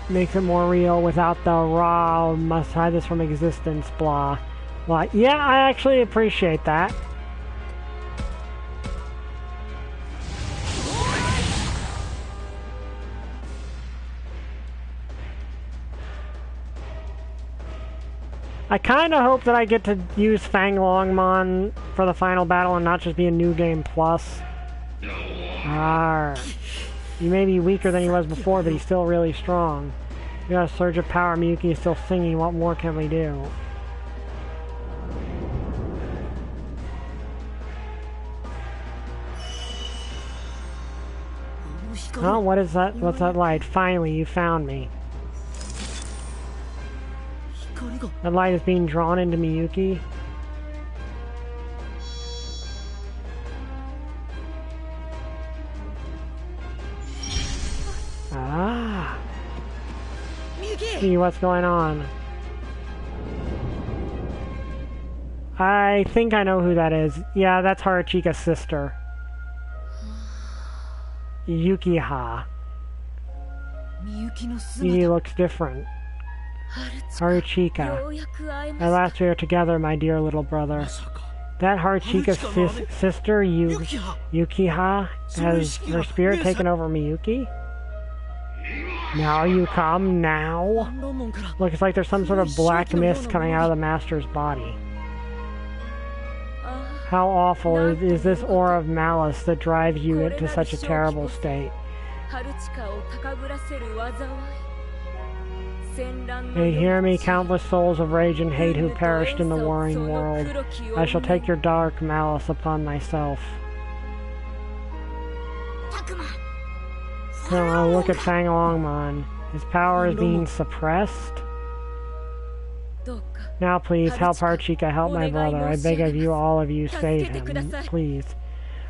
makes it more real without the raw must hide this from existence blah. Like, yeah, I actually appreciate that. I kind of hope that I get to use Fang Longmon for the final battle and not just be a New Game Plus. Arr. He may be weaker than he was before, but he's still really strong. We got a surge of power. Miyuki is still singing. What more can we do? Oh, what is that? What's that light? Finally, you found me. That light is being drawn into Miyuki. Ah. See what's going on. I think I know who that is. Yeah, that's Haruchika's sister. Yukiha. He looks different. Haruchika. At last we are together, my dear little brother. That Haruchika's sister, Yukiha, has her spirit taken over Miyuki? Now you come, now? Looks like there's some sort of black mist coming out of the master's body. How awful is this aura of malice that drives you into such a terrible state? May hear me, countless souls of rage and hate who perished in the warring world. I shall take your dark malice upon myself. Oh, look at Fang Longmon. His power is being suppressed. Now please, help Haruchika, help my brother. I beg of you, all of you, save him. Please.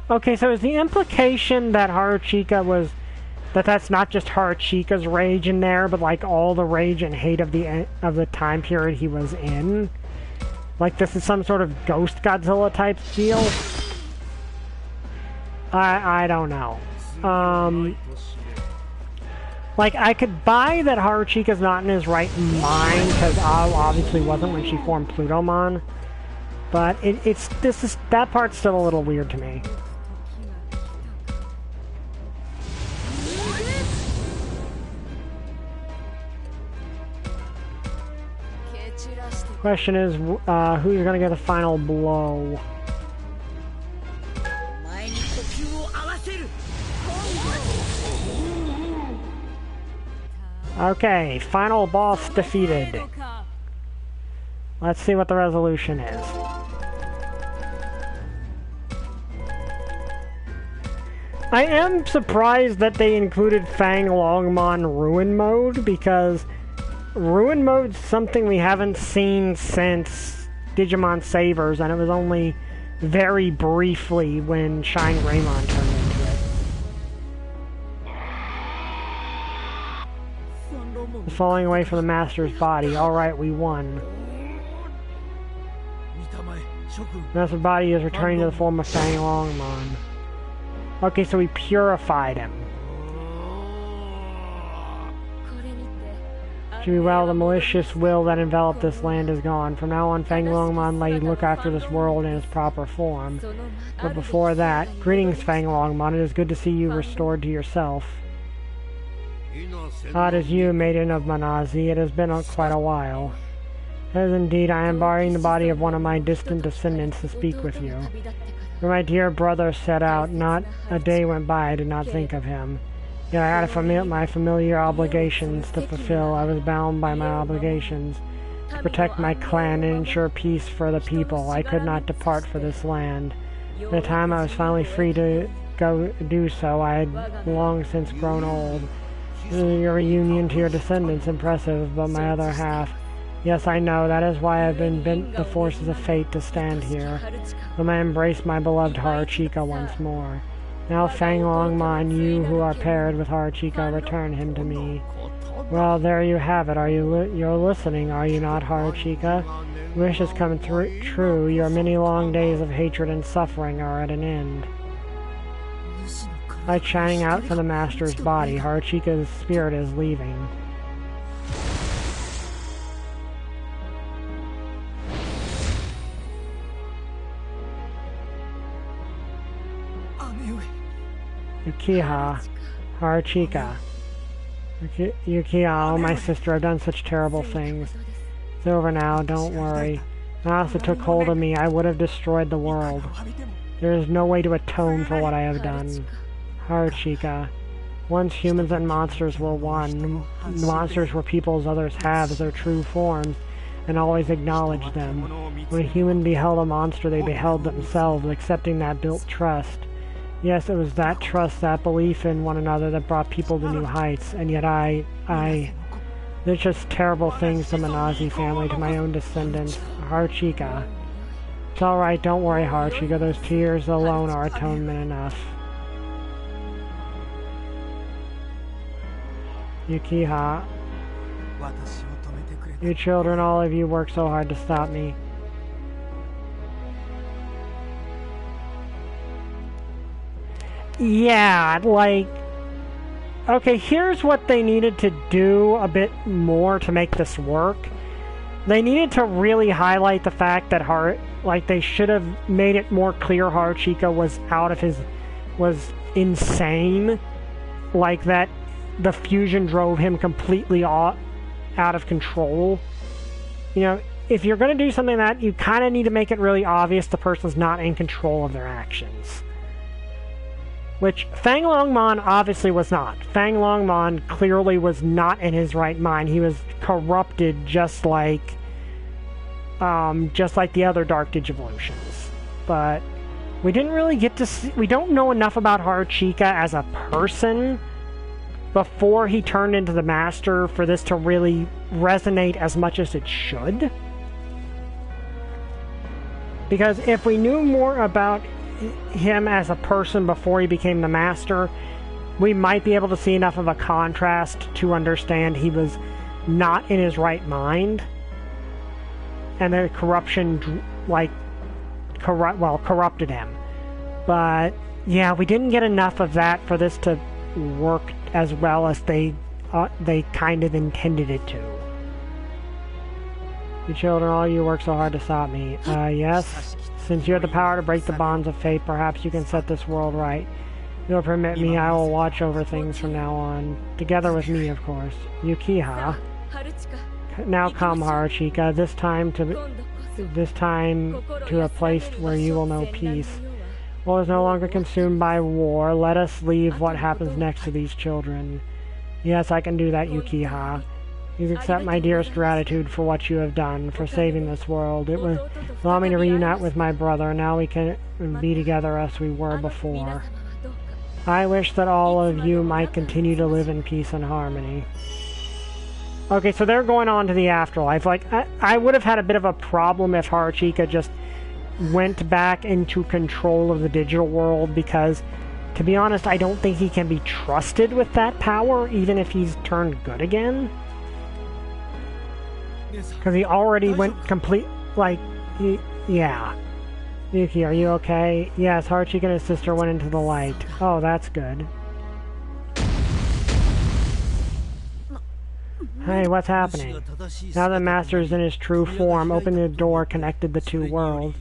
Okay, so is the implication that Haruchika was... that's not just Haruchika's rage in there, but like all the rage and hate of the time period he was in? Like this is some sort of Ghost Godzilla type deal? I don't know. Like, I could buy that Haruchika's not in his right mind, because obviously wasn't when she formed Plutomon. But that part's still a little weird to me. Question is, who's gonna get the final blow? Okay, final boss defeated. Let's see what the resolution is. I am surprised that they included Fang Longmon Ruin Mode, because Ruin Mode's something we haven't seen since Digimon Sabers, and it was only very briefly when Shine Greymon turned into it. Falling away from the Master's body. Alright, we won. The Master's body is returning to the form of Fang Longmon. Okay, so we purified him. To be well, the malicious will that enveloped this land is gone. From now on, Fang Longmon lay look after this world in its proper form. But before that, greetings, Fang Longmon. It is good to see you restored to yourself. It is you, maiden of Manazi. It has been quite a while. As indeed, I am borrowing the body of one of my distant descendants to speak with you. When my dear brother set out, not a day went by I did not think of him. Yet I had my familiar obligations to fulfill. I was bound by my obligations to protect my clan and ensure peace for the people. I could not depart for this land. By the time I was finally free to go do so, I had long since grown old. Your reunion to your descendants, impressive, but my other half... Yes, I know, that is why I've been bent the forces of fate to stand here. Let me embrace my beloved Haruchika once more. Now, Fang Longmon, you who are paired with Haruchika, return him to me. Well, there you have it. You're listening, are you not, Haruchika? Wish has come true. Your many long days of hatred and suffering are at an end. Light shining out from the Master's body, Haruchika's spirit is leaving. Yukiha, Haruchika. Yukiha, oh my sister, I've done such terrible things. It's over now, don't worry. If it took hold of me, I would have destroyed the world. There is no way to atone for what I have done. Haruchika. Once humans and monsters were one. Monsters were people's others' halves, their true forms, and always acknowledged them. When a human beheld a monster, they beheld themselves, accepting that built trust. Yes, it was that trust, that belief in one another that brought people to new heights, and yet there's just terrible things to Manazi family, to my own descendants. Haruchika. It's alright, don't worry, Haruchika, those tears alone are atonement enough. Yukiha. You children, all of you work so hard to stop me. Yeah, like... Okay, here's what they needed to do a bit more to make this work. They needed to really highlight the fact that they should have made it more clear Haruchika was insane. Like that the fusion drove him completely out of control. You know, if you're going to do something like that, you kind of need to make it really obvious the person's not in control of their actions. Which Fang Longmon obviously was not. Fang Longmon clearly was not in his right mind. He was corrupted just like the other Dark Digivolutions. But we didn't really get to see... We don't know enough about Haruchika as a person before he turned into the Master for this to really resonate as much as it should. Because if we knew more about him as a person before he became the master, we might be able to see enough of a contrast to understand he was not in his right mind. And the corruption, like, corrupted him. But, yeah, we didn't get enough of that for this to work as well as they kind of intended it to. You children, all you work so hard to stop me. Yes? Since you have the power to break the bonds of fate, perhaps you can set this world right. If you'll permit me, I will watch over things from now on. Together with me, of course. Yukiha. Now come, Haruchika. This time to a place where you will know peace. World is no longer consumed by war. Let us leave what happens next to these children. Yes, I can do that, Yukiha. Please accept my dearest gratitude for what you have done, for saving this world. It will allow me to reunite with my brother. Now we can be together as we were before. I wish that all of you might continue to live in peace and harmony. Okay, so they're going on to the afterlife. Like, I would have had a bit of a problem if Haruchika just went back into control of the digital world, because, to be honest, I don't think he can be trusted with that power, even if he's turned good again. Because he already went complete, like, yeah. Yuki, are you okay? Yes, Haruchika and his sister went into the light. Oh, that's good. Hey, what's happening? Now that Master is in his true form, opening the door connected the two worlds.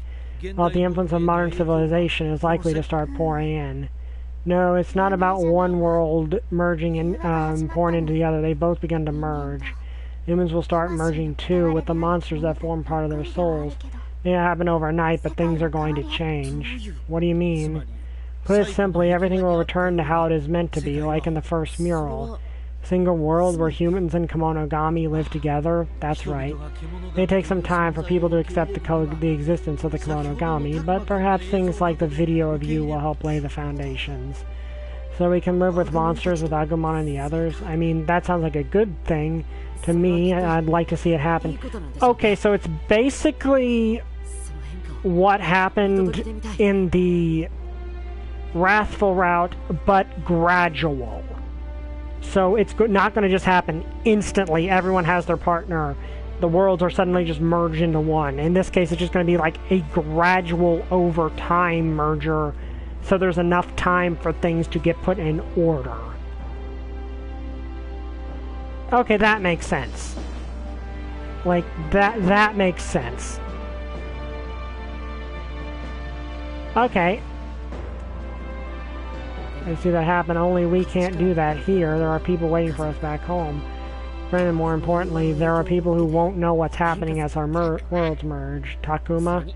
While the influence of modern civilization is likely to start pouring in. No, it's not about one world merging and pouring into the other. They've both begun to merge. Humans will start merging too, with the monsters that form part of their souls. It may not happen overnight, but things are going to change. What do you mean? Put it simply, everything will return to how it is meant to be, like in the first mural. Single world where humans and Kemonogami live together? That's right. It may take some time for people to accept the existence of the Kemonogami, but perhaps things like the video of you will help lay the foundations. So we can live with monsters with Agumon and the others? I mean, that sounds like a good thing to me. I'd like to see it happen. Okay, so it's basically what happened in the Wrathful route, but gradual. So it's not going to just happen instantly. Everyone has their partner. The worlds are suddenly just merged into one. In this case, it's just going to be like a gradual over time merger, so there's enough time for things to get put in order. Okay, that makes sense. Like, that makes sense. Okay. I see that happen, only we can't do that here. There are people waiting for us back home. And more importantly, there are people who won't know what's happening as our worlds merge. Takuma?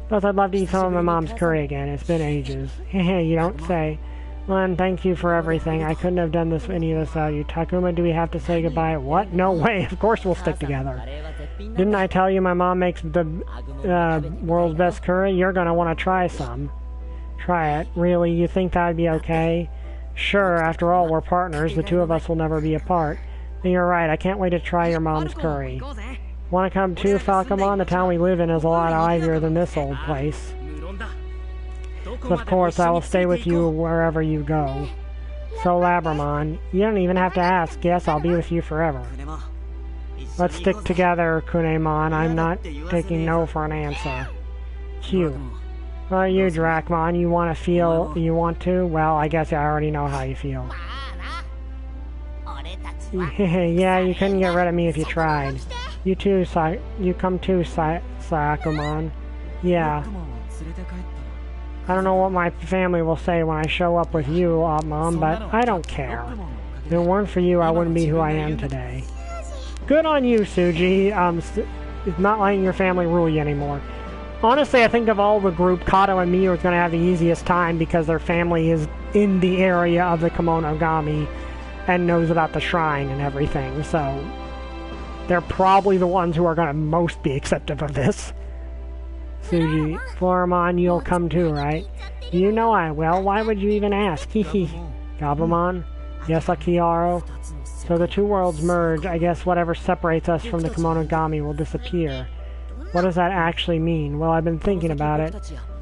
Plus, I'd love to eat some of my mom's curry again. It's been ages. Hehe, you don't say. Len, thank you for everything. I couldn't have done any of this without you. Takuma, do we have to say goodbye? What? No way. Of course we'll stick together. Didn't I tell you my mom makes the world's best curry? You're gonna want to try some. Try it. Really? You think that'd be okay? Sure, after all, we're partners. The two of us will never be apart. And you're right, I can't wait to try your mom's curry. Want to come too, Falcomon? The town we live in is a lot livelier than this old place. So of course, I will stay with you wherever you go. So, Labramon, you don't even have to ask. Yes, I'll be with you forever. Let's stick together, Kunemon. I'm not taking no for an answer. Q. Well, you, Dracmon, you want to? Well, I guess I already know how you feel. Yeah, you couldn't get rid of me if you tried. You too, you come too, Sakumon. Yeah. I don't know what my family will say when I show up with you, Mom, but I don't care. If it weren't for you, I wouldn't be who I am today. Good on you, Suji. Not letting your family rule you anymore. Honestly, I think of all the group, Kato and Miu are going to have the easiest time because their family is in the area of the Kemonogami and knows about the shrine and everything, so they're probably the ones who are going to most be acceptive of this. Suji, Floramon, you'll come too, right? You know I will. Why would you even ask? Hehe. Gabumon? Yes, Akiaro? So the two worlds merge. I guess whatever separates us from the Kemonogami will disappear. What does that actually mean? Well, I've been thinking about it.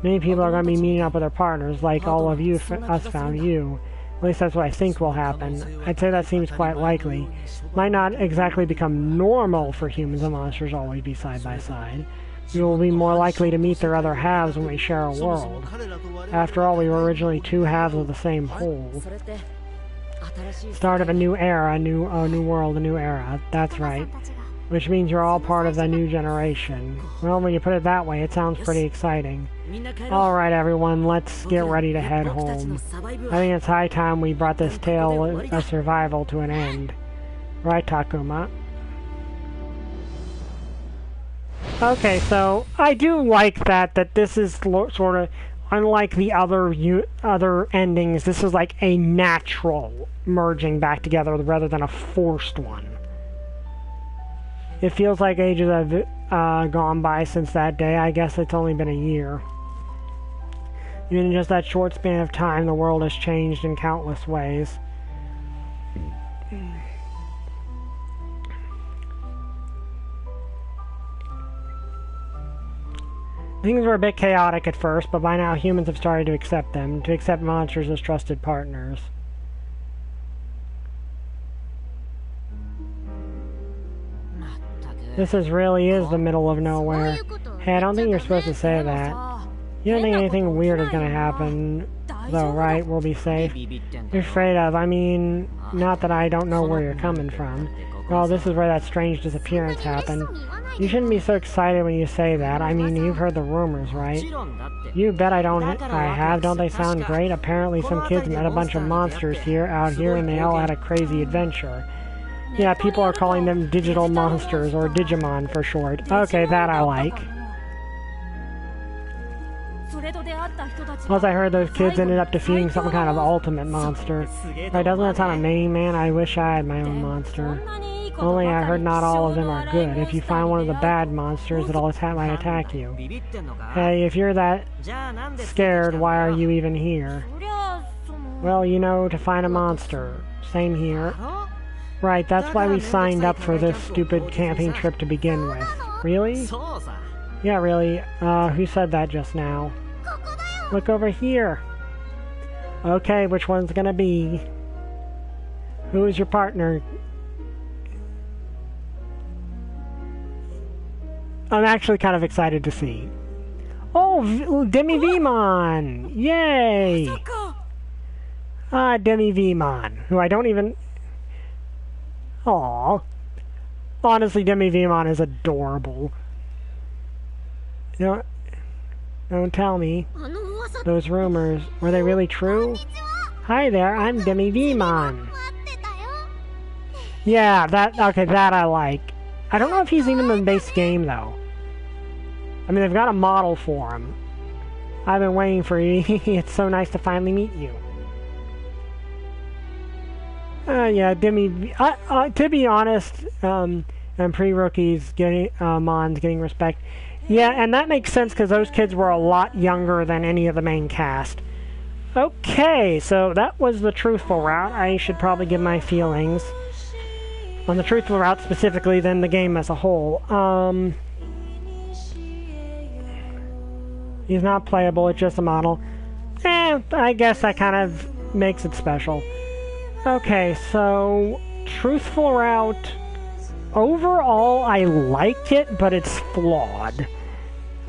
Many people are going to be meeting up with their partners, like all of you, us found you. At least that's what I think will happen. I'd say that seems quite likely. Might not exactly become normal for humans and monsters to always be side by side. We will be more likely to meet their other halves when we share a world. After all, we were originally two halves of the same whole. Start of a new era, a new world, a new era. That's right. Which means you're all part of the new generation. Well, when you put it that way, it sounds pretty exciting. Alright everyone, let's get ready to head home. I think it's high time we brought this tale of survival to an end. Right, Takuma? Okay, so I do like that this is sort of, unlike the other endings, this is like a natural merging back together rather than a forced one. It feels like ages have gone by since that day. I guess it's only been a year. Even in just that short span of time, the world has changed in countless ways. Things were a bit chaotic at first, but by now humans have started to accept monsters as trusted partners. This really is the middle of nowhere. Hey, I don't think you're supposed to say that. You don't think anything weird is gonna happen, though, right? We'll be safe. You're afraid of, I mean, not that I don't know where you're coming from. Well, this is where that strange disappearance happened. You shouldn't be so excited when you say that. I mean, you've heard the rumors, right? You bet I have. Don't they sound great? Apparently some kids met a bunch of monsters out here, and they all had a crazy adventure. Yeah, people are calling them digital monsters, or Digimon for short. Okay, that I like. Plus I heard those kids ended up defeating some kind of ultimate monster. Right, doesn't that sound amazing, man? I wish I had my own monster. Only I heard not all of them are good. If you find one of the bad monsters, it might attack you. Hey, if you're that scared, why are you even here? Well, you know, to find a monster. Same here. Right, that's why we signed up for this stupid camping trip to begin with. Really? Yeah, really. Who said that just now? Look over here. Okay, which one's gonna be? Who is your partner? I'm actually kind of excited to see. Oh, Digimon! Yay! Digimon, who I don't even... Aww. Honestly, Digimon is adorable. Don't tell me. Those rumors, were they really true? Hi there, I'm Digimon. Yeah, that I like. I don't know if he's even in the base game, though. I mean, they've got a model for him. I've been waiting for you. It's so nice to finally meet you. Yeah, to be honest, and pre-rookies getting, Mon's getting respect. Yeah, and that makes sense because those kids were a lot younger than any of the main cast. Okay, so that was the truthful route. I should probably give my feelings on the truthful route specifically than the game as a whole. He's not playable, it's just a model. I guess that kind of makes it special. Okay, so truthful route. Overall, I like it, but it's flawed.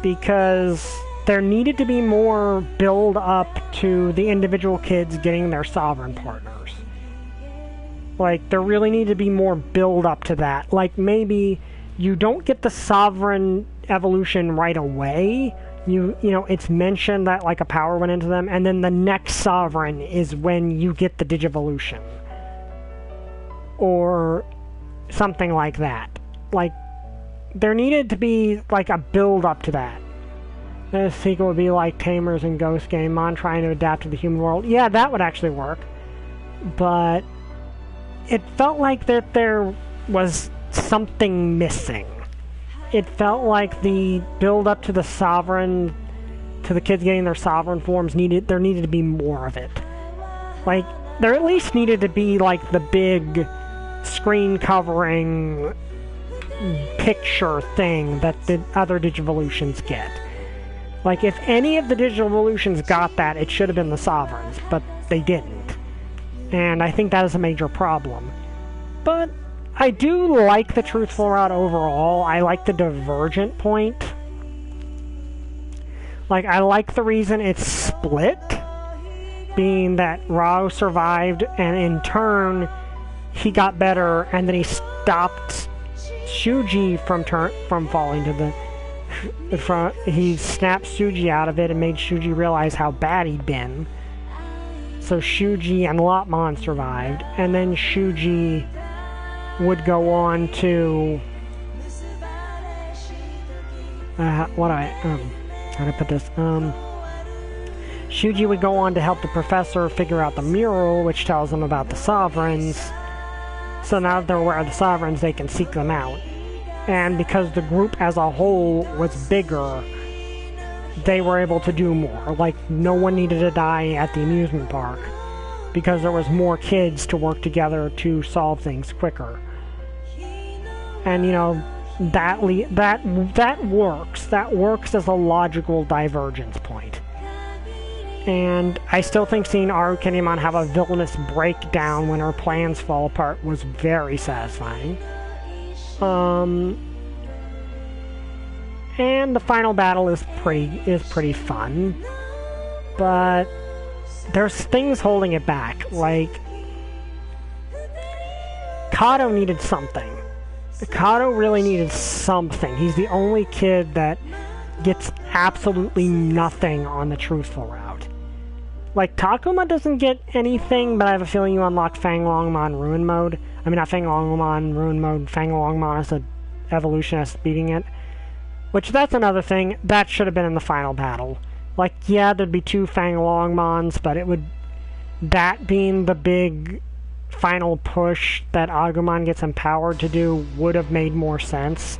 Because there needed to be more build up to the individual kids getting their sovereign partners. Like, there really needed to be more build up to that. Like, maybe you don't get the sovereign evolution right away. You know, it's mentioned that, like, a power went into them, and then the next sovereign is when you get the Digivolution. Or something like that. Like, there needed to be, like, a build-up to that. The sequel would be like Tamers and Ghost Game, Mon trying to adapt to the human world. Yeah, that would actually work. But it felt like that there was something missing. It felt like the build-up to the sovereign, to the kids getting their sovereign forms, there needed to be more of it. Like, there at least needed to be, like, the big screen covering picture thing that the other Digivolutions get. Like, if any of the Digivolutions got that, it should have been the Sovereigns, but they didn't. And I think that is a major problem. But I do like the truthful route overall. I like the divergent point. Like, I like the reason it's split, being that Rao survived, and in turn, he got better, and then he stopped Shuji from falling to the... he snapped Shuji out of it and made Shuji realize how bad he'd been. So Shuji and Lopmon survived, and then Shuji would go on to... how do I put this? Shuji would go on to help the professor figure out the mural, which tells them about the Sovereigns. So now that they're aware of the Sovereigns, they can seek them out. And because the group as a whole was bigger, they were able to do more. Like, no one needed to die at the amusement park, because there was more kids to work together to solve things quicker. And, you know, that works. That works as a logical divergence point. And I still think seeing Arukenimon have a villainous breakdown when her plans fall apart was very satisfying. And the final battle is pretty fun, but there's things holding it back. Like, Kato needed something. Kato really needed something. He's the only kid that gets absolutely nothing on the truthful route. Like, Takuma doesn't get anything, but I have a feeling you unlock Fang Longmon Ruin Mode. I mean, not Fang Longmon Ruin Mode, Fang Longmon is an evolutionist beating it. Which, that's another thing. That should have been in the final battle. Like, yeah, there'd be 2 Fang Longmons, but it would... that being the big final push that Agumon gets empowered to do would have made more sense.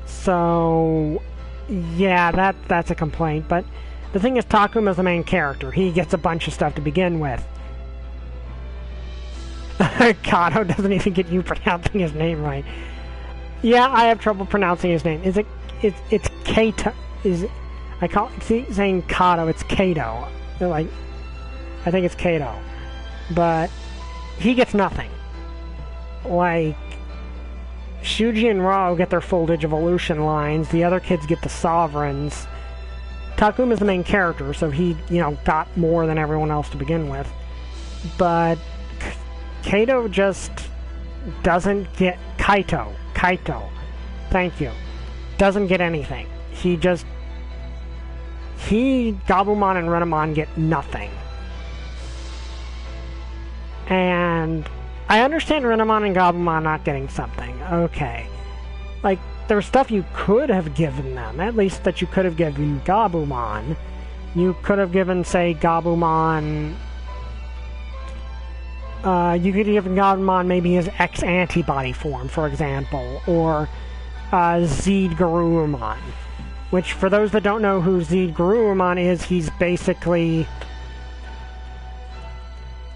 So... yeah, that's a complaint, but... the thing is, Takuma's the main character. He gets a bunch of stuff to begin with. Kato doesn't even get you pronouncing his name right. Yeah, I have trouble pronouncing his name. It's Kato. I keep saying Kato, it's Kato. Like, I think it's Kato. But he gets nothing. Like, Shuji and Rao get their full Digivolution lines. The other kids get the Sovereigns. Takuma's the main character, so he, you know, got more than everyone else to begin with. But Kato just doesn't get... Kaito. Thank you. Doesn't get anything. Gabumon and Renamon get nothing. And I understand Renamon and Gabumon not getting something. Okay. Like, there's stuff you could have given them. At least that you could have given Gabumon. You could have given, say, Gabumon... you could have given Gabumon maybe his X-antibody form, for example. Or Zeed Garurumon. Which, for those that don't know who Zeed Garurumon is, he's basically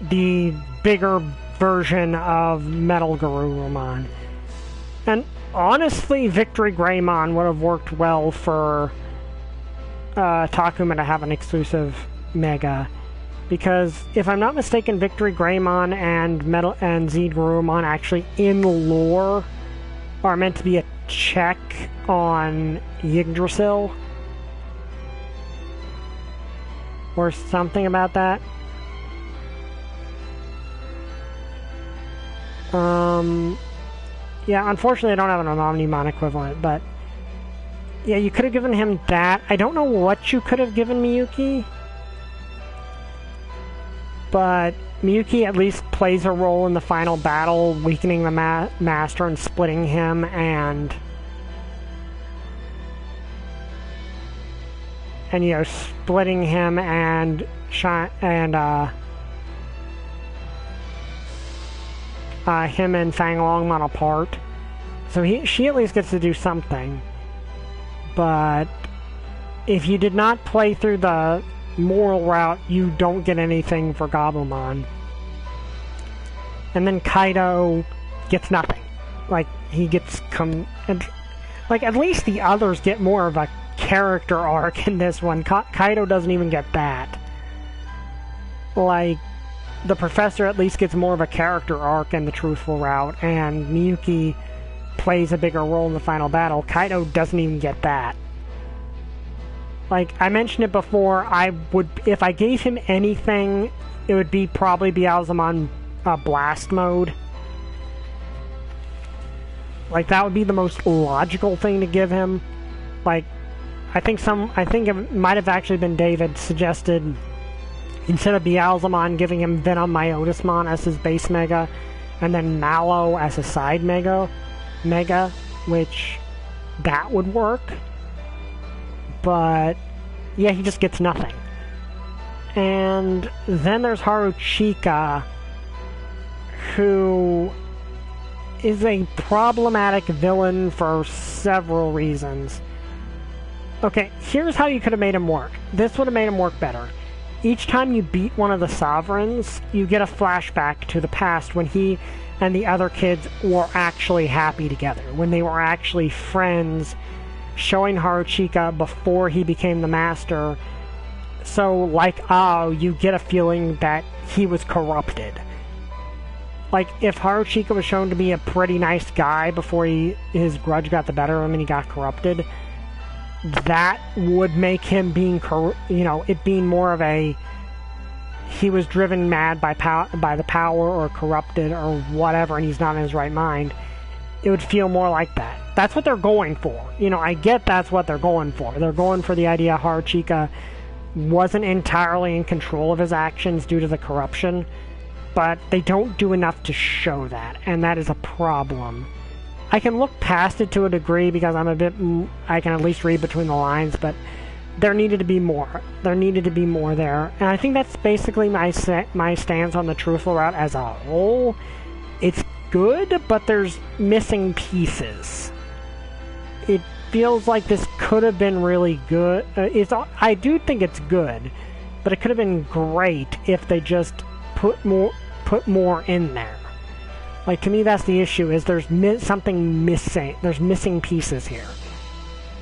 the bigger version of Metal Garurumon. And honestly, Victory Greymon would have worked well for Takuma to have an exclusive Mega. Because, if I'm not mistaken, Victory Greymon and Zeed Garurumon actually, in lore, are meant to be a check on Yggdrasil. Or something about that. Yeah, unfortunately I don't have an Omnimon equivalent, but... yeah, you could have given him that. I don't know what you could have given Miyuki. But Miyuki at least plays a role in the final battle, weakening the Master and splitting him, and you know, splitting him and him and Fang Longmon apart. So she at least gets to do something. But if you did not play through the moral route, you don't get anything for Gabumon. And then Kaido gets nothing. like, he gets like, at least the others get more of a character arc in this one. Kaido doesn't even get that. Like, the professor at least gets more of a character arc in the truthful route, and Miyuki plays a bigger role in the final battle. Kaido doesn't even get that. Like, I mentioned it before, if I gave him anything, it would probably be Alzamon Blast Mode. Like, that would be the most logical thing to give him. Like, I think it might have actually been David suggested, instead of Beelzemon, giving him Venom Myotismon as his base Mega, and then Mallow as a side Mega, which, that would work. But, yeah, he just gets nothing. And then there's Haruchika, who is a problematic villain for several reasons. Okay, here's how you could have made him work. This would have made him work better. Each time you beat one of the Sovereigns, you get a flashback to the past when he and the other kids were actually happy together, when they were actually friends, showing Haruchika before he became the master. So, like, you get a feeling that he was corrupted. Like, if Haruchika was shown to be a pretty nice guy before his grudge got the better of him and he got corrupted, that would make him it being more of a, he was driven mad by the power or corrupted or whatever, and he's not in his right mind. It would feel more like that. That's what they're going for. I get that's what they're going for. They're going for the idea Haruchika wasn't entirely in control of his actions due to the corruption, but they don't do enough to show that, and that is a problem. I can look past it to a degree because I can at least read between the lines, but there needed to be more. There needed to be more there. And I think that's basically my stance on the truthful route as a whole. It's good, but there's missing pieces. It feels like this could have been really good. I do think it's good, but it could have been great if they just put more in there. Like, to me, that's the issue, is there's something missing. There's missing pieces here.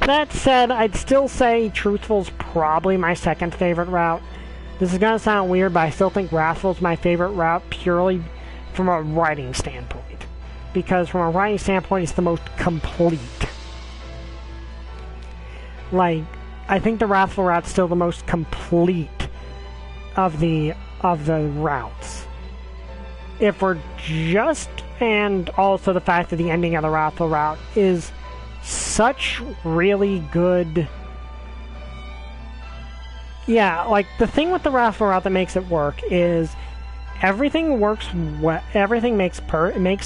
That said, I'd still say Truthful's probably my second favorite route. This is going to sound weird, but I still think Wrathful's my favorite route purely from a writing standpoint. Because from a writing standpoint, it's the most complete. Like, I think the Wrathful route's still the most complete of the routes. If we're and also the fact that the ending of the Wrathful route is such really good. Yeah, like, the thing with the Wrathful route that makes it work is everything works well, everything makes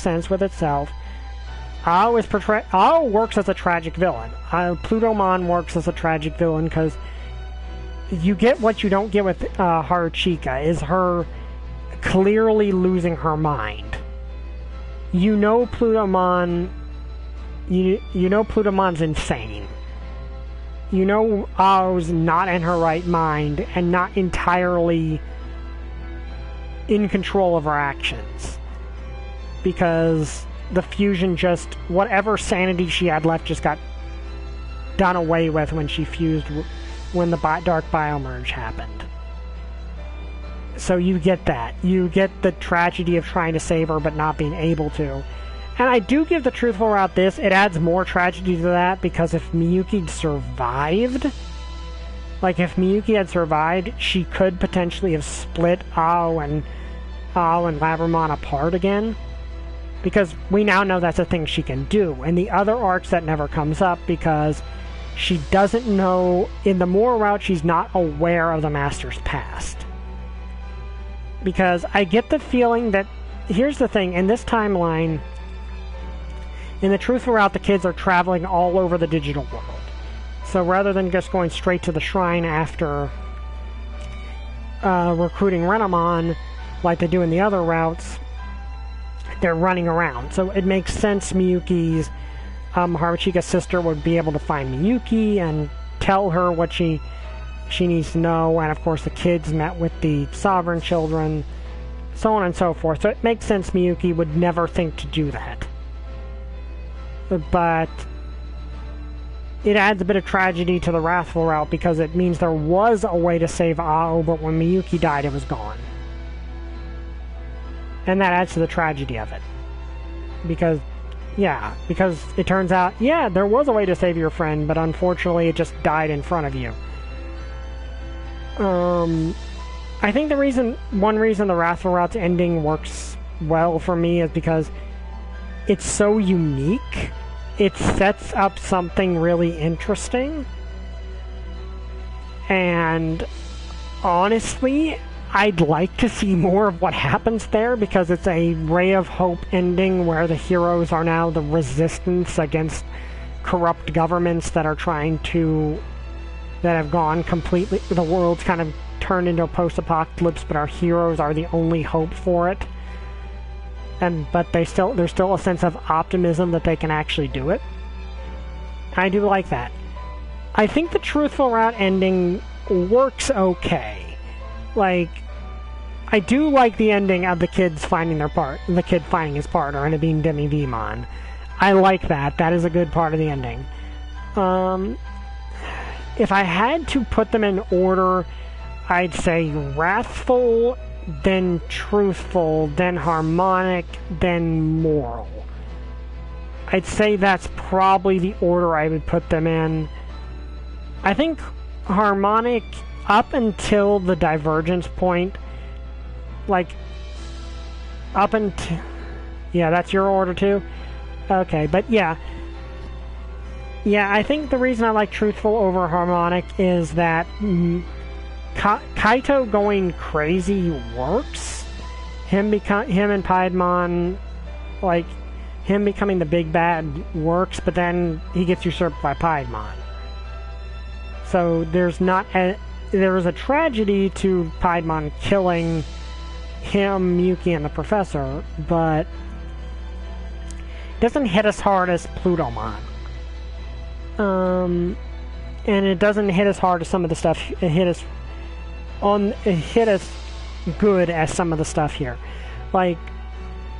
sense with itself. Ao works as a tragic villain. Plutomon works as a tragic villain because you get what you don't get with Haruchika, is her clearly losing her mind. Plutomon's insane. Ao's not in her right mind and not entirely in control of her actions. Because the fusion whatever sanity she had left just got done away with when she fused, when the Dark Biomerge happened. So you get that. You get the tragedy of trying to save her but not being able to. And I do give the truthful route this. It adds more tragedy to that, because if Miyuki survived, she could potentially have split Ao and Labramon apart again. Because we now know that's a thing she can do. In the other arcs, that never comes up because she doesn't know. In the Mora route, she's not aware of the Master's past. Because I get the feeling that, here's the thing, in this timeline, in the truthful route, the kids are traveling all over the digital world. So rather than just going straight to the shrine after recruiting Renamon, like they do in the other routes, they're running around. So it makes sense Miyuki's, Haruchika's sister would be able to find Miyuki and tell her what she needs to know, and of course the kids met with the Sovereign children, so on and so forth. So it makes sense Miyuki would never think to do that. but it adds a bit of tragedy to the Wrathful route because it means there was a way to save Ao, but when Miyuki died, it was gone. And that adds to the tragedy of it. Because it turns out, yeah, there was a way to save your friend, but unfortunately it just died in front of you. I think one reason the Wrathful Route's ending works well for me is because it's so unique. It sets up something really interesting. And honestly, I'd like to see more of what happens there because it's a ray of hope ending where the heroes are now the resistance against corrupt governments that have gone completely, the world's kind of turned into a post-apocalypse, but our heroes are the only hope for it. But there's still a sense of optimism that they can actually do it. I do like that. I think the Truthful Route ending works okay. Like, I do like the ending of the kid finding his partner and it being Digimon. I like that. That is a good part of the ending. If I had to put them in order, I'd say Wrathful, then Truthful, then Harmonic, then Moral. I'd say that's probably the order I would put them in. I think Harmonic, up until the divergence point, like, up until... Yeah, that's your order too? Okay, but yeah. Yeah, I think the reason I like Truthful over Harmonic is that Kaito going crazy works. Him and Piedmon, like, him becoming the big bad works, but then he gets usurped by Piedmon. So there is a tragedy to Piedmon killing him, Miyuki, and the Professor, but it doesn't hit as hard as Plutomon. And it doesn't hit as hard as some of the stuff. It hit as good as some of the stuff here. Like,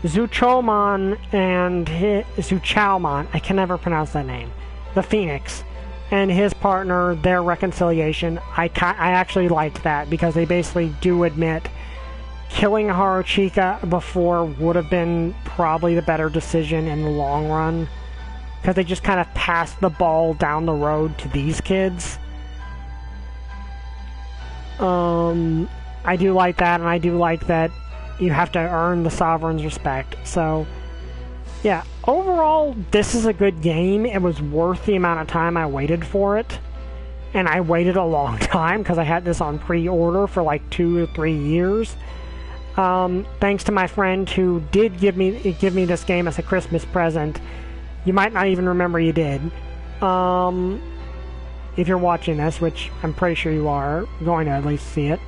Zuchomon and Zuchaomon, I can never pronounce that name, the Phoenix, and his partner, their reconciliation, I actually liked that, because they basically do admit killing Haruchika before would have been probably the better decision in the long run, because they just kind of passed the ball down the road to these kids. I do like that, and I do like that you have to earn the Sovereign's respect. So, yeah, overall, this is a good game. It was worth the amount of time I waited for it. And I waited a long time, because I had this on pre-order for like 2 or 3 years. Thanks to my friend who did give me this game as a Christmas present. You might not even remember you did. If you're watching this, which I'm pretty sure you are, going to at least see it.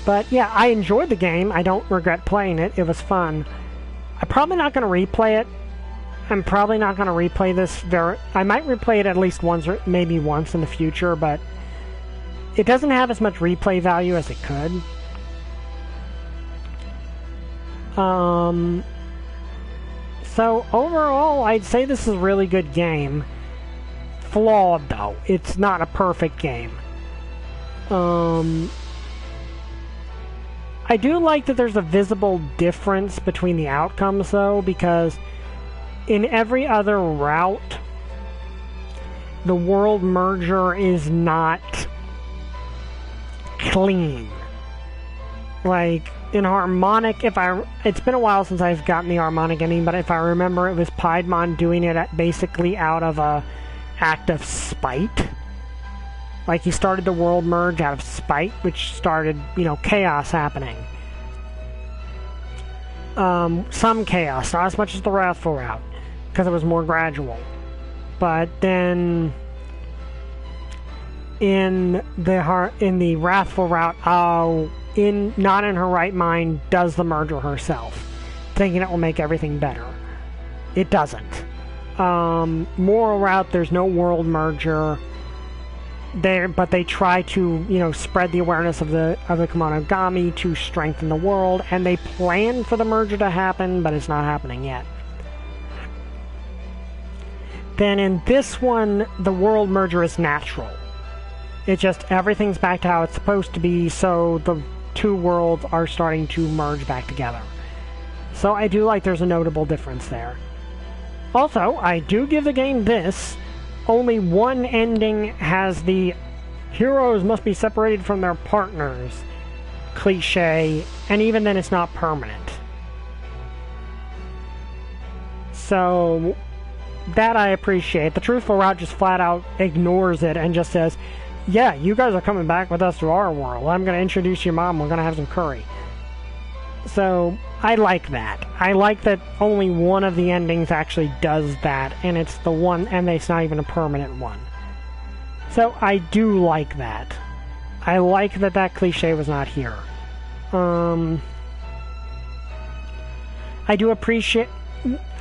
But yeah, I enjoyed the game. I don't regret playing it. It was fun. I'm probably not going to replay it. I'm probably not going to replay this I might replay it at least once, or maybe once in the future, but it doesn't have as much replay value as it could. So overall, I'd say this is a really good game. Flawed, though. It's not a perfect game. I do like that there's a visible difference between the outcomes, though, because in every other route, the world merger is not clean. Like, in Harmonic, it's been a while since I've gotten the Harmonic ending, but if I remember, it was Piedmon doing it basically out of a act of spite. Like, he started the world merge out of spite, which started, chaos happening. Some chaos, not as much as the Wrathful route, because it was more gradual. But then, in the Wrathful route, not in her right mind, does the merger herself, thinking it will make everything better. It doesn't. Moral route, there's no world merger. they try to, you know, spread the awareness of the Kemonogami to strengthen the world, and they plan for the merger to happen, but it's not happening yet. Then in this one, the world merger is natural. It just, everything's back to how it's supposed to be, so the two worlds are starting to merge back together. So I do like there's a notable difference there. Also, I do give the game this. Only one ending has the heroes must be separated from their partners cliche, and even then it's not permanent. So that I appreciate. The truthful route just flat out ignores it and just says, yeah, you guys are coming back with us to our world. I'm going to introduce your mom. We're going to have some curry. So I like that. I like that only one of the endings actually does that, and it's the one, and it's not even a permanent one. So I do like that. I like that that cliche was not here. I do appreciate...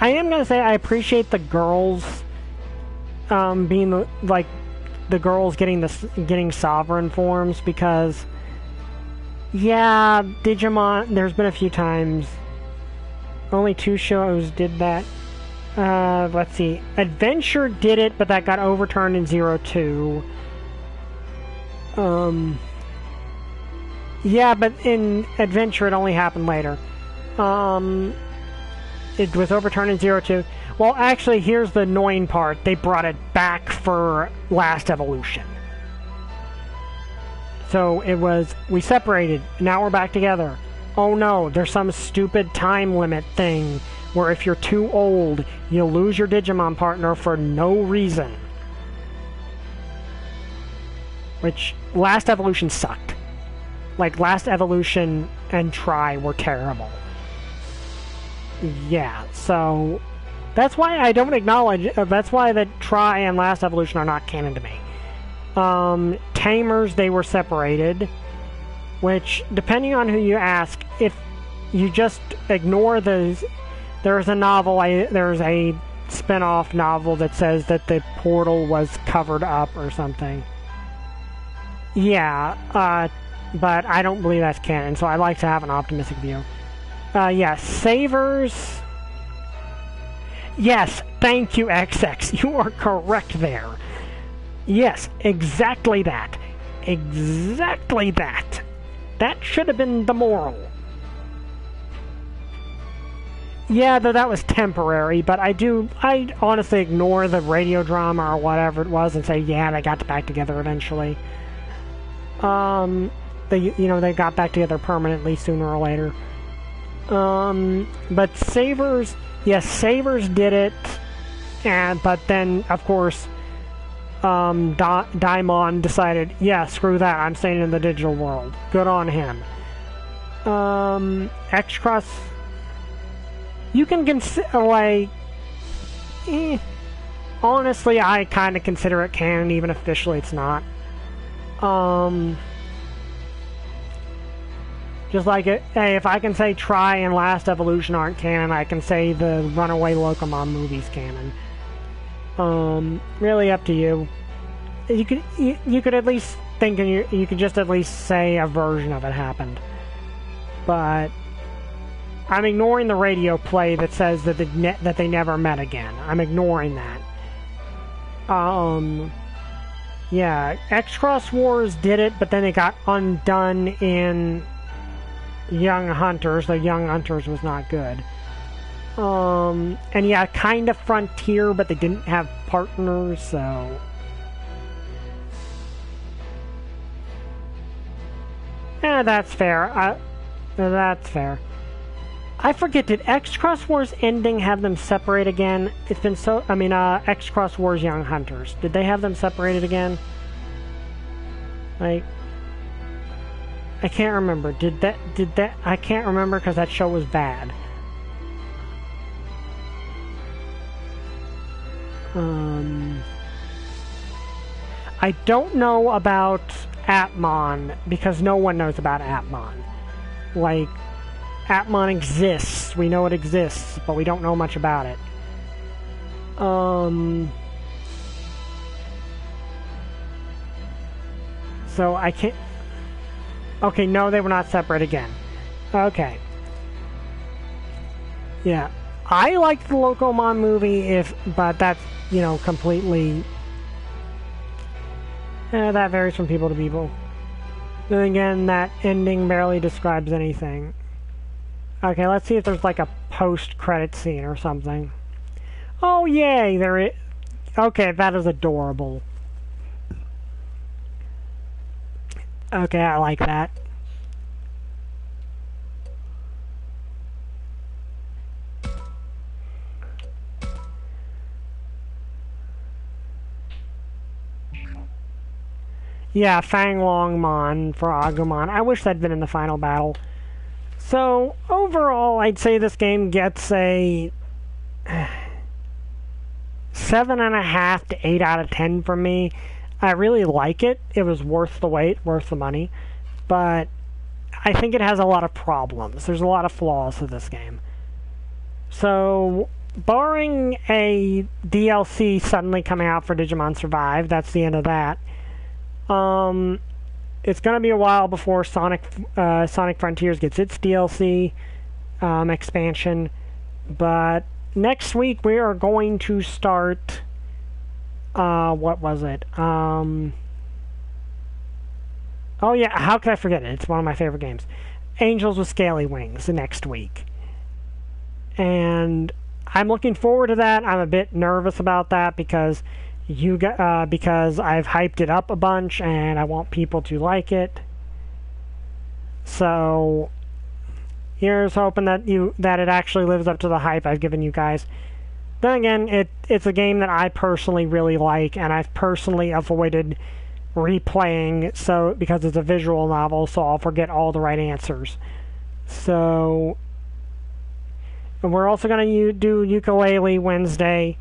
I am going to say I appreciate the girls being, like, the girls getting sovereign forms, because... yeah, Digimon, there's been a few times. Only 2 shows did that. Let's see. Adventure did it, but that got overturned in 02. Yeah, but in Adventure it only happened later. It was overturned in 02. Well, actually, here's the annoying part. They brought it back for Last Evolution. So it was, we separated, now we're back together. Oh no, there's some stupid time limit thing where if you're too old, you'll lose your Digimon partner for no reason. Which, Last Evolution sucked. Like, Last Evolution and Try were terrible. Yeah, so that's why I don't acknowledge, that's why that Try and Last Evolution are not canon to me. Tamers, they were separated, which, depending on who you ask, if you just ignore those, there's a novel, there's a spin-off novel that says that the portal was covered up or something. Yeah, but I don't believe that's canon, so I like to have an optimistic view. Yeah, Savers... yes, thank you, XX, you are correct there. Yes, exactly that. Exactly that. That should have been the moral. Yeah, though that was temporary, but I honestly ignore the radio drama or whatever it was and say, yeah, they got back together eventually. They got back together permanently sooner or later. But Savers, yes, Savers did it, but then, of course, Daimon decided, yeah, screw that, I'm staying in the digital world. Good on him. X-Cross, you can consider, like, honestly, I kind of consider it canon, even officially it's not. Just like, hey, if I can say Try and Last Evolution aren't canon, I can say the Runaway Locomon movie's canon. Really up to you. You could at least think, you could just at least say a version of it happened. But I'm ignoring the radio play that says that they never met again. I'm ignoring that. Yeah, X-Cross Wars did it, but then it got undone in Young Hunters. The Young Hunters was not good. And yeah, kind of Frontier, but they didn't have partners, so... yeah, that's fair. That's fair. I forget, did X-Cross Wars ending have them separate again? It's been so... I mean, X-Cross Wars Young Hunters. Did they have them separated again? Like... I can't remember. Did that... I can't remember because that show was bad. I don't know about Atmon, because no one knows about Atmon. Like, Atmon exists. We know it exists, but we don't know much about it. So I can't... Okay, no, they were not separate again. Okay. Yeah. I liked the Locomon movie, but that's, you know, completely... that varies from people to people. Then again, that ending barely describes anything. Okay, let's see if there's like a post-credit scene or something. Oh, yay! There is... Okay, that is adorable. Okay, I like that. Yeah, Fanglongmon for Agumon. I wish that'd been in the final battle. So, overall, I'd say this game gets a 7.5 to 8 out of 10 from me. I really like it. It was worth the wait, worth the money. But I think it has a lot of problems. There's a lot of flaws to this game. So, barring a DLC suddenly coming out for Digimon Survive, that's the end of that. It's going to be a while before Sonic Frontiers gets its DLC expansion, but next week we are going to start, what was it? Oh yeah, how could I forget it? It's one of my favorite games. Angels with Scaly Wings next week. And I'm looking forward to that. I'm a bit nervous about that because because I've hyped it up a bunch and I want people to like it. So here's hoping that it actually lives up to the hype I've given you guys. Then again, it's a game that I personally really like, and I've personally avoided replaying because it's a visual novel, so I'll forget all the right answers. So we're also going to do Ukulele Wednesday.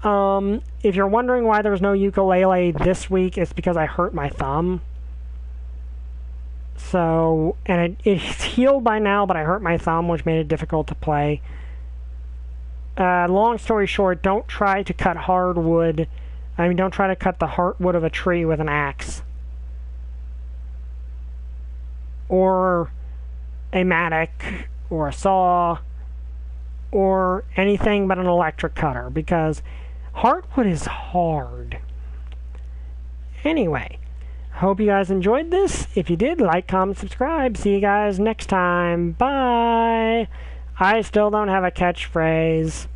If you're wondering why there's no ukulele this week, it's because I hurt my thumb. So, and it's healed by now, but I hurt my thumb, which made it difficult to play. Long story short, don't try to cut hardwood. Don't try to cut the heartwood of a tree with an axe. Or a mattock, or a saw, or anything but an electric cutter, because heartwood is hard. Anyway, hope you guys enjoyed this. If you did, like, comment, subscribe. See you guys next time. Bye. I still don't have a catchphrase.